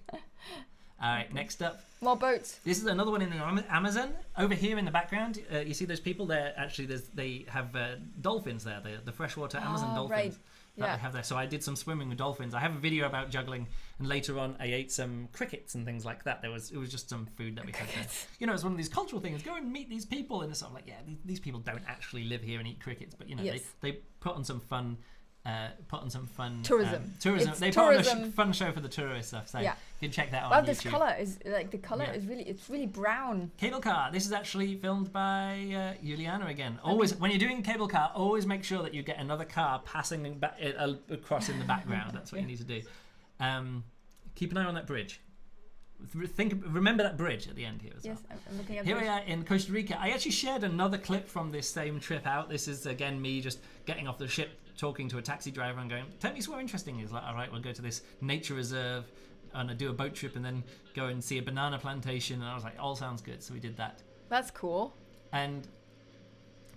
Speaker 1: All right, next up.
Speaker 2: More boats.
Speaker 1: This is another one in the Amazon. Over here in the background, you see those people there. Actually, they have dolphins there, the freshwater Amazon dolphins that they have there. So I did some swimming with dolphins. I have a video about juggling, and later on I ate some crickets and things like that. It was just some food that we had there. It's one of these cultural things. Go and meet these people, and it's sort of these people don't actually live here and eat crickets, but they put on some fun put on some fun
Speaker 2: tourism.
Speaker 1: They put on a fun show for the tourist stuff. So you can check that out on YouTube.
Speaker 2: This color is it's really brown.
Speaker 1: Cable car. This is actually filmed by Juliana again. Always when you're doing cable car, always make sure that you get another car passing across in the background. That's what you need to do. Keep an eye on that bridge. Remember that bridge at the end here as well.
Speaker 2: Yes, I'm looking at
Speaker 1: Here we are in Costa Rica. I actually shared another clip from this same trip out. This is again me just getting off the ship, talking to a taxi driver and going, tell me somewhere interesting. He's like, all right, we'll go to this nature reserve and do a boat trip and then go and see a banana plantation. And I was like, all sounds good. So we did that.
Speaker 2: That's cool.
Speaker 1: And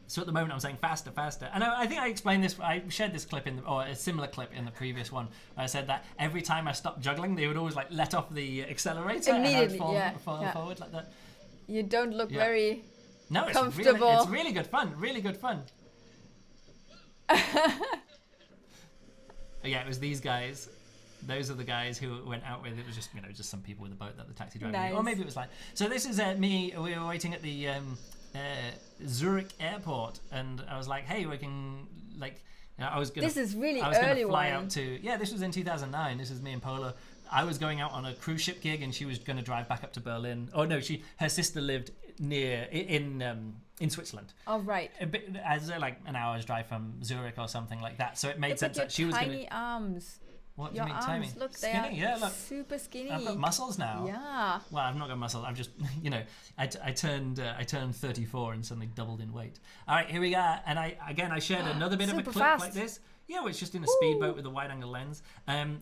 Speaker 1: so at the moment I'm saying faster. And I think I explained this, I shared this clip or a similar clip in the previous one. I said that every time I stopped juggling, they would always like let off the accelerator
Speaker 2: immediately,
Speaker 1: and I would fall forward like that.
Speaker 2: You don't look very
Speaker 1: comfortable.
Speaker 2: It's
Speaker 1: really good fun. Yeah, it was these guys. Those are the guys who went out with. It was just some people with a boat that the taxi driver knew. Or maybe it was like. So this is me. We were waiting at the Zurich airport, and I was like, "Hey, we can I was gonna.
Speaker 2: This is really early.
Speaker 1: I was gonna fly out to. Yeah, this was in 2009. This is me and Paula. I was going out on a cruise ship gig, and she was going to drive back up to Berlin. Oh no, her sister lived near in Switzerland.
Speaker 2: Oh right.
Speaker 1: A bit as like an hour's drive from Zurich or something like that. So it made sense that she was going to.
Speaker 2: Tiny arms.
Speaker 1: What
Speaker 2: your
Speaker 1: do you mean
Speaker 2: arms,
Speaker 1: tiny?
Speaker 2: Look,
Speaker 1: skinny?
Speaker 2: they are
Speaker 1: look.
Speaker 2: super skinny.
Speaker 1: I've got muscles now.
Speaker 2: Yeah.
Speaker 1: Well, I've not got muscles. I've just, I turned 34 and suddenly doubled in weight. All right, here we are. And I shared another bit of a clip like this. Yeah, it's just in a speedboat with a wide-angle lens.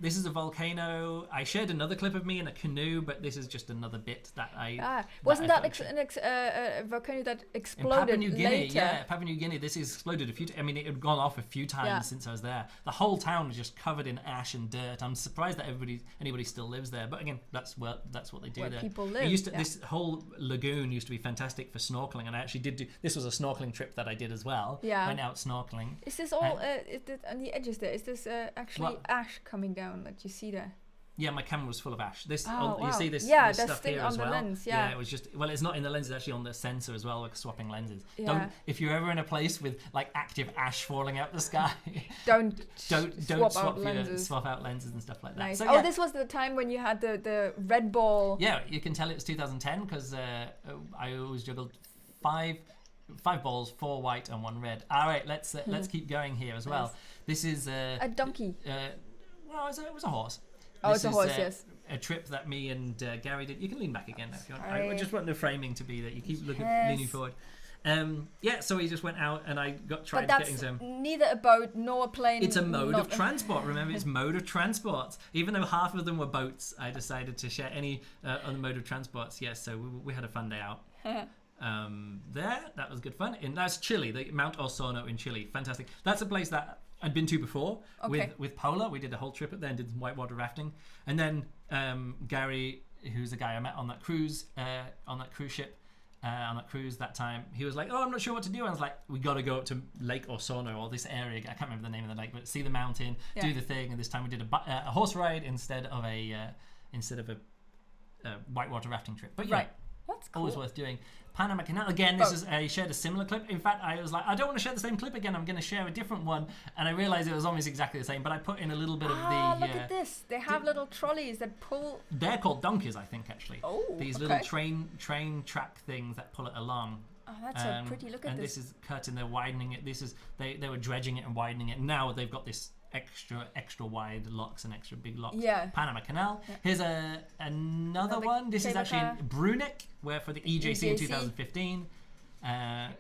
Speaker 1: This is a volcano. I shared another clip of me in a canoe, but this is just another bit that I...
Speaker 2: Wasn't that a volcano that exploded
Speaker 1: in Papua New Guinea,
Speaker 2: later?
Speaker 1: Yeah, Papua New Guinea. This has exploded a few times. I mean, it had gone off a few times since I was there. The whole town was just covered in ash and dirt. I'm surprised that anybody still lives there. But again, that's what they do
Speaker 2: where
Speaker 1: there.
Speaker 2: People live.
Speaker 1: This whole lagoon used to be fantastic for snorkeling, and I actually did do... This was a snorkeling trip that I did as well.
Speaker 2: Yeah.
Speaker 1: Went out snorkeling.
Speaker 2: Is this all... is it on the edges there? Is this actually ash coming down that you see there?
Speaker 1: Yeah, my camera was full of ash. You see this stuff here as well?
Speaker 2: Lens,
Speaker 1: it was just... Well, it's not in the lens, it's actually on the sensor as well, like swapping lenses.
Speaker 2: Yeah.
Speaker 1: If you're ever in a place with like active ash falling out the sky,
Speaker 2: don't
Speaker 1: swap out lenses and stuff like that.
Speaker 2: Nice.
Speaker 1: So,
Speaker 2: this was the time when you had the red ball.
Speaker 1: Yeah, you can tell it's 2010 because I always juggled five balls, 4 white and 1 red. All right, let's keep going here as well. This is
Speaker 2: a donkey.
Speaker 1: Well, it was a horse.
Speaker 2: It's a horse, yes.
Speaker 1: A trip that me and Gary did. You can lean back again if you want. I just want the framing to be that you keep leaning forward. So we just went out and I tried getting some.
Speaker 2: Neither a boat nor a plane.
Speaker 1: It's a mode of transport. Remember, it's mode of transport. Even though half of them were boats, I decided to share any other mode of transports. Yes, so we had a fun day out. That was good fun. And that's Chile, the Mount Osorno in Chile. Fantastic. That's a place that I'd been to before with Paula. We did a whole trip up there and did some whitewater rafting. And then Gary, who's the guy I met on that cruise, on that cruise ship, on that cruise that time, he was like, "Oh, I'm not sure what to do." And I was like, "We got to go up to Lake Osorno or this area. I can't remember the name of the lake, but see the mountain, do the thing." And this time we did a horse ride instead of a whitewater rafting trip. But
Speaker 2: right. That's cool.
Speaker 1: Always worth doing. Panama Canal again. I shared a similar clip. In fact, I was like, I don't want to share the same clip again. I'm going to share a different one, and I realized it was almost exactly the same. But I put in a little bit of the.
Speaker 2: Look at this! They have little trolleys that pull.
Speaker 1: They're called donkeys, I think, actually.
Speaker 2: Oh,
Speaker 1: these little train track things that pull it along.
Speaker 2: Oh, that's a pretty look at
Speaker 1: and
Speaker 2: this.
Speaker 1: And this is cut, and they're widening it. This is they were dredging it and widening it. Now they've got this extra wide locks and extra big locks.
Speaker 2: Yeah.
Speaker 1: Panama Canal. Yeah. Here's another one. This is actually in Bruneck, where for the EJC in 2015.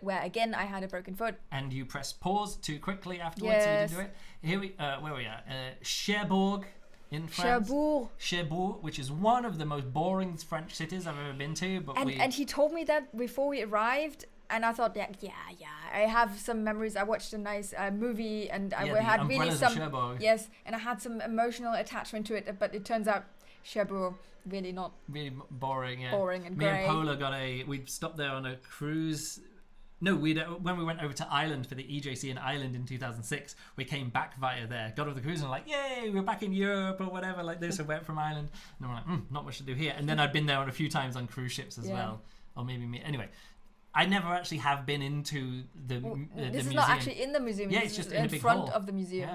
Speaker 2: Where again I had a broken foot.
Speaker 1: And you press pause too quickly afterwards, so we didn't do it. Here where we are, Cherbourg in France. Cherbourg, which is one of the most boring French cities I've ever been to.
Speaker 2: And he told me that before we arrived. And I thought, yeah, I have some memories. I watched a nice movie, and I had really some, and I had some emotional attachment to it. But it turns out, Cherbourg really not
Speaker 1: really boring. Yeah,
Speaker 2: boring and
Speaker 1: me
Speaker 2: grey.
Speaker 1: and Paula we stopped there on a cruise. No, when we went over to Ireland for the EJC in Ireland in 2006, we came back via there, got off the cruise and like, yay, we're back in Europe or whatever like this. I went from Ireland, and we're like, not much to do here. And then I'd been there on a few times on cruise ships as well, or maybe me anyway. I never actually have been into the
Speaker 2: this
Speaker 1: museum.
Speaker 2: Is not actually in the museum.
Speaker 1: Yeah, it's just
Speaker 2: in
Speaker 1: a big
Speaker 2: front
Speaker 1: hall
Speaker 2: of the museum.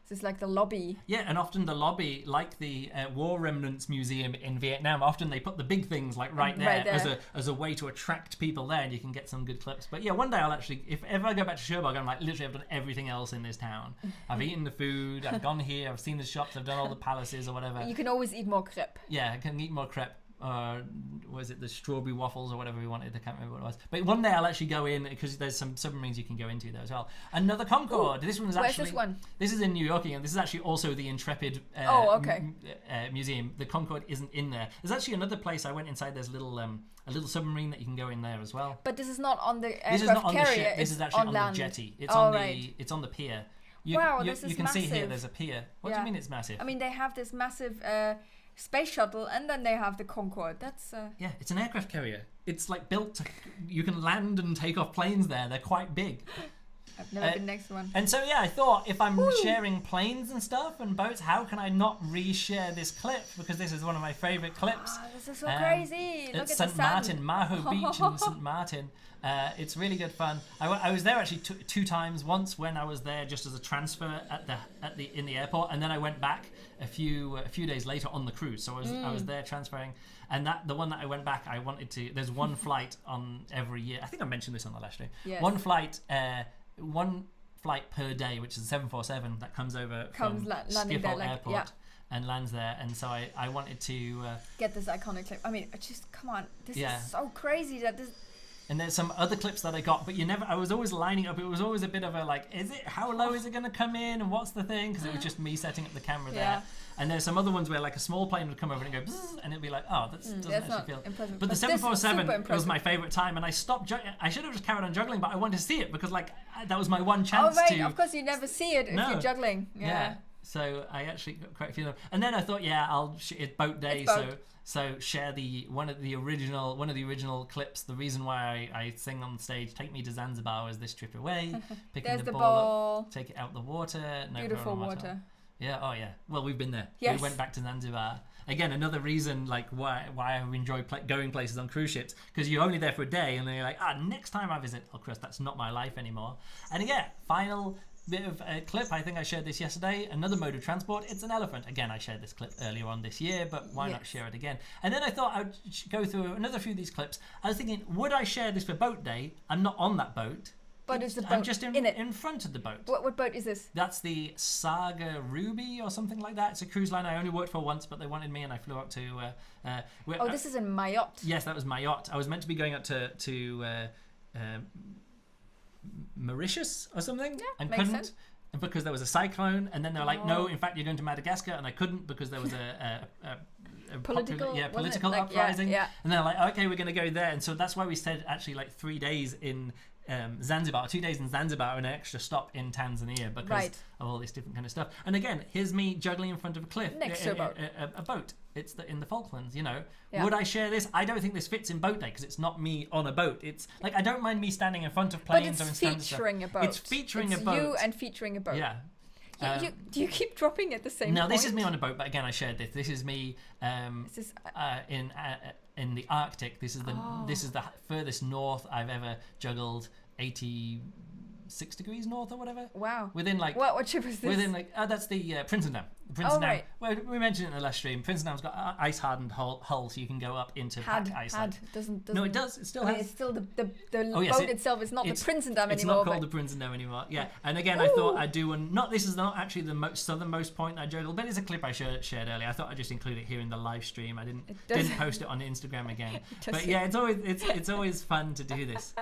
Speaker 2: This is like the lobby.
Speaker 1: Yeah, and often the lobby, like the War Remnants Museum in Vietnam, often they put the big things like right there. As a way to attract people there, and you can get some good clips. But yeah, one day I'll actually, if ever I go back to Cherbourg, I'm like, literally I've done everything else in this town. I've eaten the food, I've gone here, I've seen the shops, I've done all the palaces or whatever.
Speaker 2: You can always eat more crepe.
Speaker 1: Yeah, I can eat more crepe. Was it the strawberry waffles or whatever we wanted? I can't remember what it was. But one day I'll actually go in, because there's some submarines you can go into there as well. Another Concorde. This one's actually.
Speaker 2: Where's this one?
Speaker 1: This is in New York again. This is actually also the Intrepid museum. The Concorde isn't in there. There's actually another place I went inside. There's a little submarine that you can go in there as well.
Speaker 2: But this is not on the aircraft
Speaker 1: This is not on
Speaker 2: carrier.
Speaker 1: the ship. This is actually on
Speaker 2: land.
Speaker 1: the jetty. It's
Speaker 2: It's
Speaker 1: on the pier.
Speaker 2: This is
Speaker 1: you can
Speaker 2: massive.
Speaker 1: see here. There's a pier. What do you mean it's massive?
Speaker 2: I mean, they have this massive space shuttle, and then they have the Concorde. That's
Speaker 1: yeah, it's an aircraft carrier. It's like built. You can land and take off planes there. They're quite big.
Speaker 2: I've never been next to one.
Speaker 1: And so yeah, I thought if I'm sharing planes and stuff and boats, how can I not reshare this clip? Because this is one of my favourite clips.
Speaker 2: Oh, this is so crazy. Look at
Speaker 1: St. Martin, Maho Beach in St. Martin. It's really good fun. I was there actually two times. Once when I was there just as a transfer in the airport, and then I went back a few days later on the cruise. So I was there transferring, and the one that I went back, I wanted to. There's one flight on every year. I think I mentioned this on the last show.
Speaker 2: Yes.
Speaker 1: One flight per day, which is a 747 that comes over from Schiphol Airport. And lands there, and so I wanted to
Speaker 2: get this iconic clip. I mean, just come on, this is so crazy that this.
Speaker 1: And there's some other clips that I got, but I was always lining up. It was always a bit of a like, how low is it going to come in, and what's the thing? Because it was just me setting up the camera there. And there's some other ones where like a small plane would come over and go, bzzz, and it'd be like, oh, that doesn't actually feel.
Speaker 2: Impressive.
Speaker 1: But the 747 was my favorite time, and I stopped. I should have just carried on juggling, but I wanted to see it because like that was my one chance.
Speaker 2: Oh right, of course you never see it if you're juggling. Yeah.
Speaker 1: So I actually got quite a few of them, and then I thought, it's boat day, so share one of the original clips. The reason why I sing on stage, "Take Me to Zanzibar," was this trip away, picking the ball up, take it out the water, no
Speaker 2: beautiful water.
Speaker 1: Yeah, oh yeah. Well, we've been there.
Speaker 2: Yes.
Speaker 1: We went back to Zanzibar. Again, another reason like why I enjoy going places on cruise ships, because you're only there for a day, and then you're like, next time I visit, of course, that's not my life anymore. And again, final bit of a clip. I think I shared this yesterday. Another mode of transport. It's an elephant. Again, I shared this clip earlier on this year, but why not share it again? And then I thought I'd go through another few of these clips. I was thinking, would I share this for boat day? I'm not on that boat.
Speaker 2: But it's the boat.
Speaker 1: I'm just in front of the boat.
Speaker 2: What boat is this?
Speaker 1: That's the Saga Ruby or something like that. It's a cruise line I only worked for once, but they wanted me, and I flew up to.
Speaker 2: This is in Mayotte.
Speaker 1: Yes, that was Mayotte. I was meant to be going up to Mauritius or something, and
Speaker 2: makes
Speaker 1: couldn't
Speaker 2: sense.
Speaker 1: because there was a cyclone. And then they're like, no, in fact, you're going to Madagascar, and I couldn't because there was a political uprising. And they're like, okay, we're going to go there, and so that's why we said actually like 3 days in Zanzibar, 2 days in Zanzibar, and an extra stop in Tanzania because of all this different kind of stuff. And again, here's me juggling in front of a cliff
Speaker 2: next to
Speaker 1: a boat. It's in the Falklands, Would I share this? I don't think this fits in boat day because it's not me on a boat. It's like I don't mind me standing in front of planes or in front of stuff.
Speaker 2: A boat.
Speaker 1: It's featuring a boat.
Speaker 2: You and featuring a boat.
Speaker 1: Yeah.
Speaker 2: Do you keep dropping at the same point?
Speaker 1: No, this is me on a boat, but again, I shared this. This is me in the Arctic. This is the furthest north I've ever juggled. 86 degrees north or whatever.
Speaker 2: Wow.
Speaker 1: Within like
Speaker 2: what ship is this?
Speaker 1: Within like that's the Prince Dam.
Speaker 2: Right.
Speaker 1: Well, we mentioned it in the last stream. Prince Dam's got ice hardened hull, so you can go up into pack ice.
Speaker 2: Doesn't.
Speaker 1: No, it does. It still has.
Speaker 2: It's still the boat itself. It's not the Prince Dam anymore.
Speaker 1: It's not called the Prince Dam anymore. Yeah. And again, I thought I'd do one. This is not actually the southernmost point I juggled, but it's a clip I shared earlier. I thought I'd just include it here in the live stream. I didn't post it on Instagram again. But yeah, it's always fun to do this.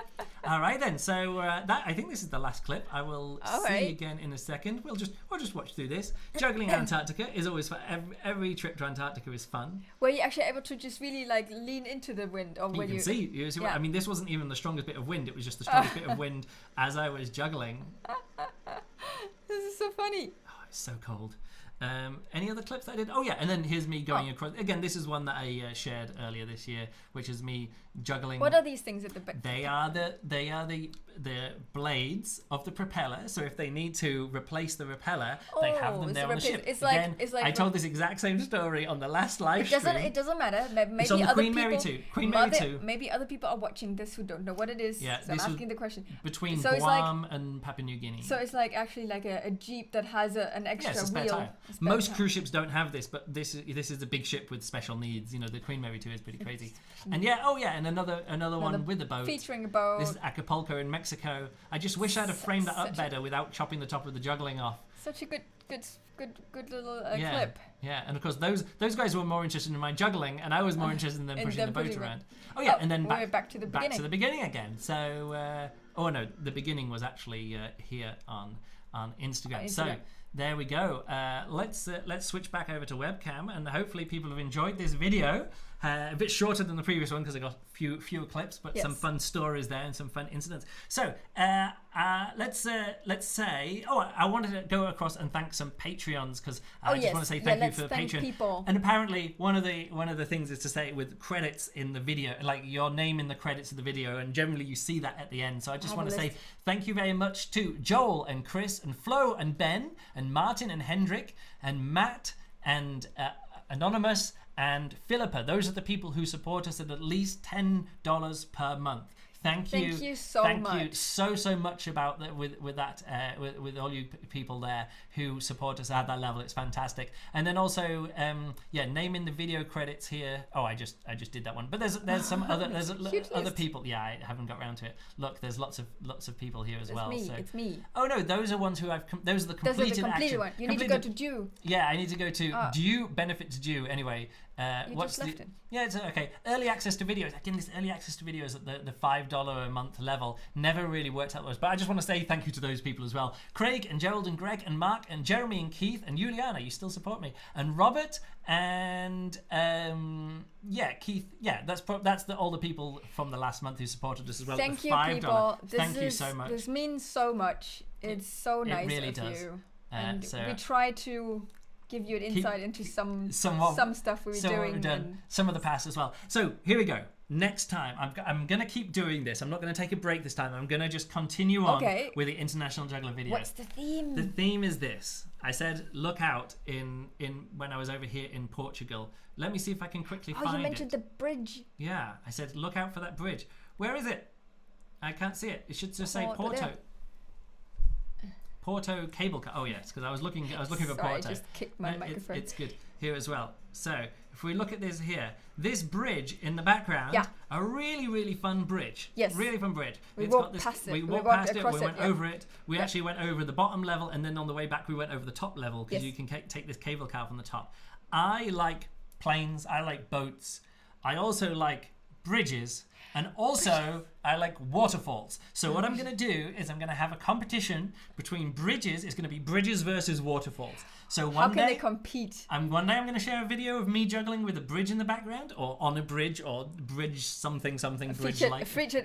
Speaker 1: All right then. So I think this is the last clip. I will see you again in a second. We'll just watch through this. Juggling Antarctica is always fun. Every trip to Antarctica is fun.
Speaker 2: Were you actually able to just really like lean into the wind, or
Speaker 1: you can see? I mean, this wasn't even the strongest bit of wind. It was just the strongest bit of wind as I was juggling.
Speaker 2: This is so funny.
Speaker 1: Oh, it's so cold. Any other clips that I did? Oh yeah, and then here's me going across. Again, this is one that I shared earlier this year, which is me juggling.
Speaker 2: What are these things at the back?
Speaker 1: They are the blades of the propeller. So if they need to replace the propeller, they have them there on the ship.
Speaker 2: It's like
Speaker 1: I told this exact same story on the last live stream.
Speaker 2: It doesn't matter. Maybe
Speaker 1: it's on the
Speaker 2: other
Speaker 1: Queen Mary 2. Queen Mary 2.
Speaker 2: Maybe other people are watching this who don't know what it is.
Speaker 1: Yeah,
Speaker 2: so I'm asking the question.
Speaker 1: Between Guam and Papua New Guinea.
Speaker 2: So it's like actually like a Jeep that has an extra wheel.
Speaker 1: Tire. Most cruise ships don't have this, but this is a big ship with special needs. You know, the Queen Mary 2 is pretty crazy. And and another one with a boat.
Speaker 2: Featuring a boat.
Speaker 1: This is Acapulco in Mexico. I just wish I'd have framed that up better without chopping the top of the juggling off.
Speaker 2: Such a good little clip.
Speaker 1: Yeah, and of course those guys were more interested in my juggling, and I was more interested in them pushing the boat around. Oh yeah, and then
Speaker 2: back to the beginning.
Speaker 1: Back to the beginning again. So the beginning was actually here on Instagram. So there we go. Let's switch back over to webcam, and hopefully people have enjoyed this video. A bit shorter than the previous one because I got fewer clips, but some fun stories there and some fun incidents. So let's say, I wanted to go across and thank some Patreons because I just want to say thank you for Patreon.
Speaker 2: People.
Speaker 1: And apparently one of the things is to say with credits in the video, like your name in the credits of the video, and generally you see that at the end. So I just want to say thank you very much to Joel and Chris and Flo and Ben and Martin and Hendrik and Matt and Anonymous and Philippa. Those are the people who support us at least $10 per month. Thank you so much. Thank you so much about that with all you people there who support us at that level. It's fantastic. And then also name in the video credits here. Oh, I just did that one. But there's some other people. Yeah, I haven't got around to it. Look, there's lots of people here as well.
Speaker 2: It's me.
Speaker 1: Oh no, those are ones who those are the completed action.
Speaker 2: One. You need to go to due.
Speaker 1: Yeah, I need to go to due, benefit to due. Anyway,
Speaker 2: what's just left it.
Speaker 1: Yeah, it's okay. Early access to videos. Again, this early access to videos at the $5 a month level never really worked out those. But I just want to say thank you to those people as well. Craig and Gerald and Greg and Mark and Jeremy and Keith and Juliana. You still support me. And Robert and Keith. Yeah, that's all the people from the last month who supported us as well.
Speaker 2: Thank you, people. Thank you so much. This means so much. It's so nice really of does. You. And we try to give you an insight into some stuff we were doing.
Speaker 1: Some of the past as well. So here we go. Next time, I'm going to keep doing this. I'm not going to take a break this time. I'm going to just continue on with the International Juggler video.
Speaker 2: What's the theme?
Speaker 1: The theme is this. I said, look out in when I was over here in Portugal. Let me see if I can quickly find it.
Speaker 2: Oh, you mentioned the bridge.
Speaker 1: Yeah, I said, look out for that bridge. Where is it? I can't see it. It should just say Porto. Porto cable car. Oh yes, because I was looking for Porto.
Speaker 2: I just kicked my microphone.
Speaker 1: It's good here as well. So if we look at this here, this bridge in the background, a really, really fun bridge.
Speaker 2: Yes.
Speaker 1: Really fun bridge.
Speaker 2: We walked past it.
Speaker 1: We walked past it. We went over it. We actually went over the bottom level, and then on the way back we went over the top level because you can take this cable car from the top. I like planes. I like boats. I also like bridges. And also, I like waterfalls. So what I'm going to do is I'm going to have a competition between bridges. It's going to be bridges versus waterfalls. So
Speaker 2: how can they compete?
Speaker 1: One day I'm going to share a video of me juggling with a bridge in the background, or on a bridge, or bridge something bridge like a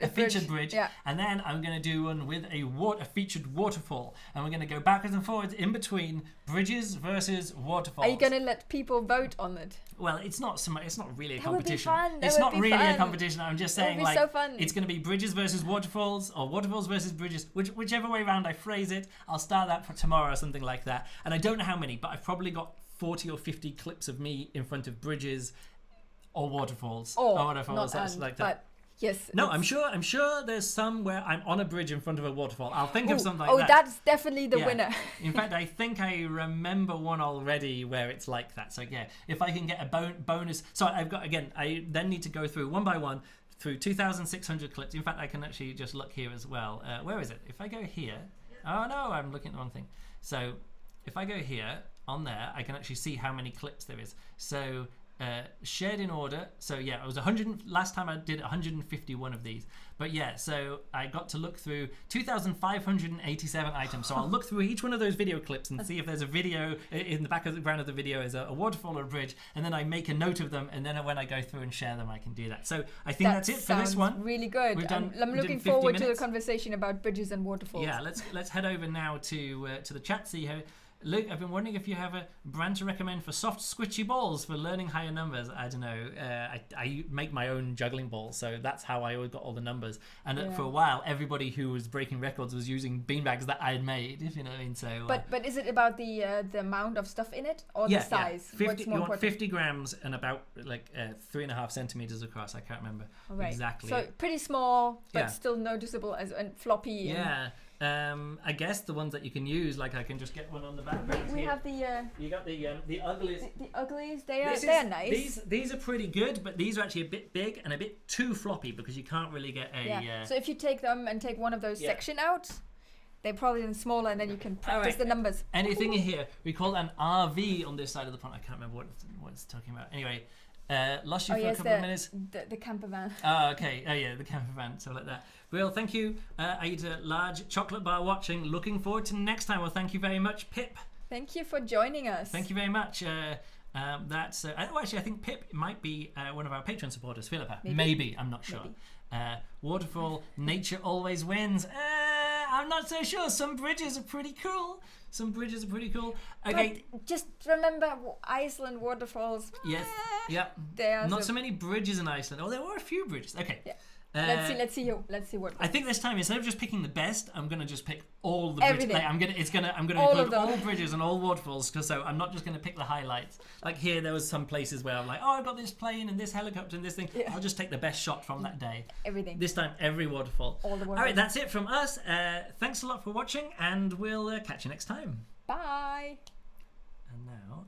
Speaker 1: featured bridge.
Speaker 2: Yeah.
Speaker 1: And then I'm going to do one with a featured waterfall, and we're going to go backwards and forwards in between bridges versus waterfalls.
Speaker 2: Are you going to let people vote on it?
Speaker 1: Well, it's not really a
Speaker 2: that
Speaker 1: competition.
Speaker 2: Would be fun.
Speaker 1: It's not really a competition. I'm just saying, like,
Speaker 2: so fun.
Speaker 1: It's going to be bridges versus waterfalls, or waterfalls versus bridges, whichever way around I phrase it. I'll start that for tomorrow or something like that. And I don't know how many, but I've probably got 40 or 50 clips of me in front of bridges or waterfalls. Or waterfalls, like that.
Speaker 2: Yes.
Speaker 1: No, I'm sure there's some where I'm on a bridge in front of a waterfall. I'll think of something like that.
Speaker 2: Oh, that's definitely the winner.
Speaker 1: In fact, I think I remember one already where it's like that. So yeah, if I can get a bonus. So I then need to go through one by one through 2,600 clips. In fact, I can actually just look here as well. Where is it? If I go here. Oh no, I'm looking at the wrong thing. So if I go here, on there, I can actually see how many clips there is. So shared in order. So yeah, it was 100. Last time I did 151 of these. But yeah, so I got to look through 2,587 items. So I'll look through each one of those video clips and see if there's a video in the background of the video is a waterfall or a bridge, and then I make a note of them, and then when I go through and share them, I can do that. So I think that's it for this one.
Speaker 2: Really good. I'm looking forward to the conversation about bridges and waterfalls.
Speaker 1: Yeah, let's head over now to the chat. See Luke, I've been wondering if you have a brand to recommend for soft, squishy balls for learning higher numbers. I don't know. I make my own juggling balls, so that's how I always got all the numbers. And for a while, everybody who was breaking records was using beanbags that I had made, if you know what I mean. So,
Speaker 2: but is it about the amount of stuff in it or the size?
Speaker 1: 50, you want 50 grams and about like 3.5 centimeters across. I can't remember exactly.
Speaker 2: So pretty small, but still noticeable and floppy.
Speaker 1: Yeah. I guess the ones that you can use, like I can just get one on the background.
Speaker 2: We have the.
Speaker 1: You got the uglies.
Speaker 2: The uglies. They're nice.
Speaker 1: These are pretty good, but these are actually a bit big and a bit too floppy because you can't really get a.
Speaker 2: So if you take them and take one of those section out, they're probably then smaller, and then you can practice the numbers.
Speaker 1: Anything in here? We call it an RV on this side of the pond. I can't remember what it's talking about. Anyway. Lost you for a couple of minutes.
Speaker 2: The camper van.
Speaker 1: Oh, okay. Oh, yeah, the camper van, stuff like that. Well, thank you. I eat a large chocolate bar watching. Looking forward to next time. Well, thank you very much, Pip.
Speaker 2: Thank you for joining us.
Speaker 1: Thank you very much. That's actually, I think Pip might be one of our Patreon supporters, Philippa. Maybe. I'm not sure. Waterfall, nature always wins. I'm not so sure. Some bridges are pretty cool. Okay.
Speaker 2: But just remember, Iceland waterfalls.
Speaker 1: Yes. Not so many bridges in Iceland. Oh, there were a few bridges. Okay.
Speaker 2: Yeah. Let's see what.
Speaker 1: I think this time, instead of just picking the best, I'm gonna just pick all the bridges.
Speaker 2: Everything.
Speaker 1: I'm gonna include all bridges and all waterfalls. So I'm not just gonna pick the highlights. Like here, there was some places where I'm like, oh, I've got this plane and this helicopter and this thing. Yeah. I'll just take the best shot from that day.
Speaker 2: Everything.
Speaker 1: This time, every waterfall.
Speaker 2: All the waterfalls.
Speaker 1: All right, that's it from us. Thanks a lot for watching, and we'll catch you next time.
Speaker 2: Bye.
Speaker 1: And now.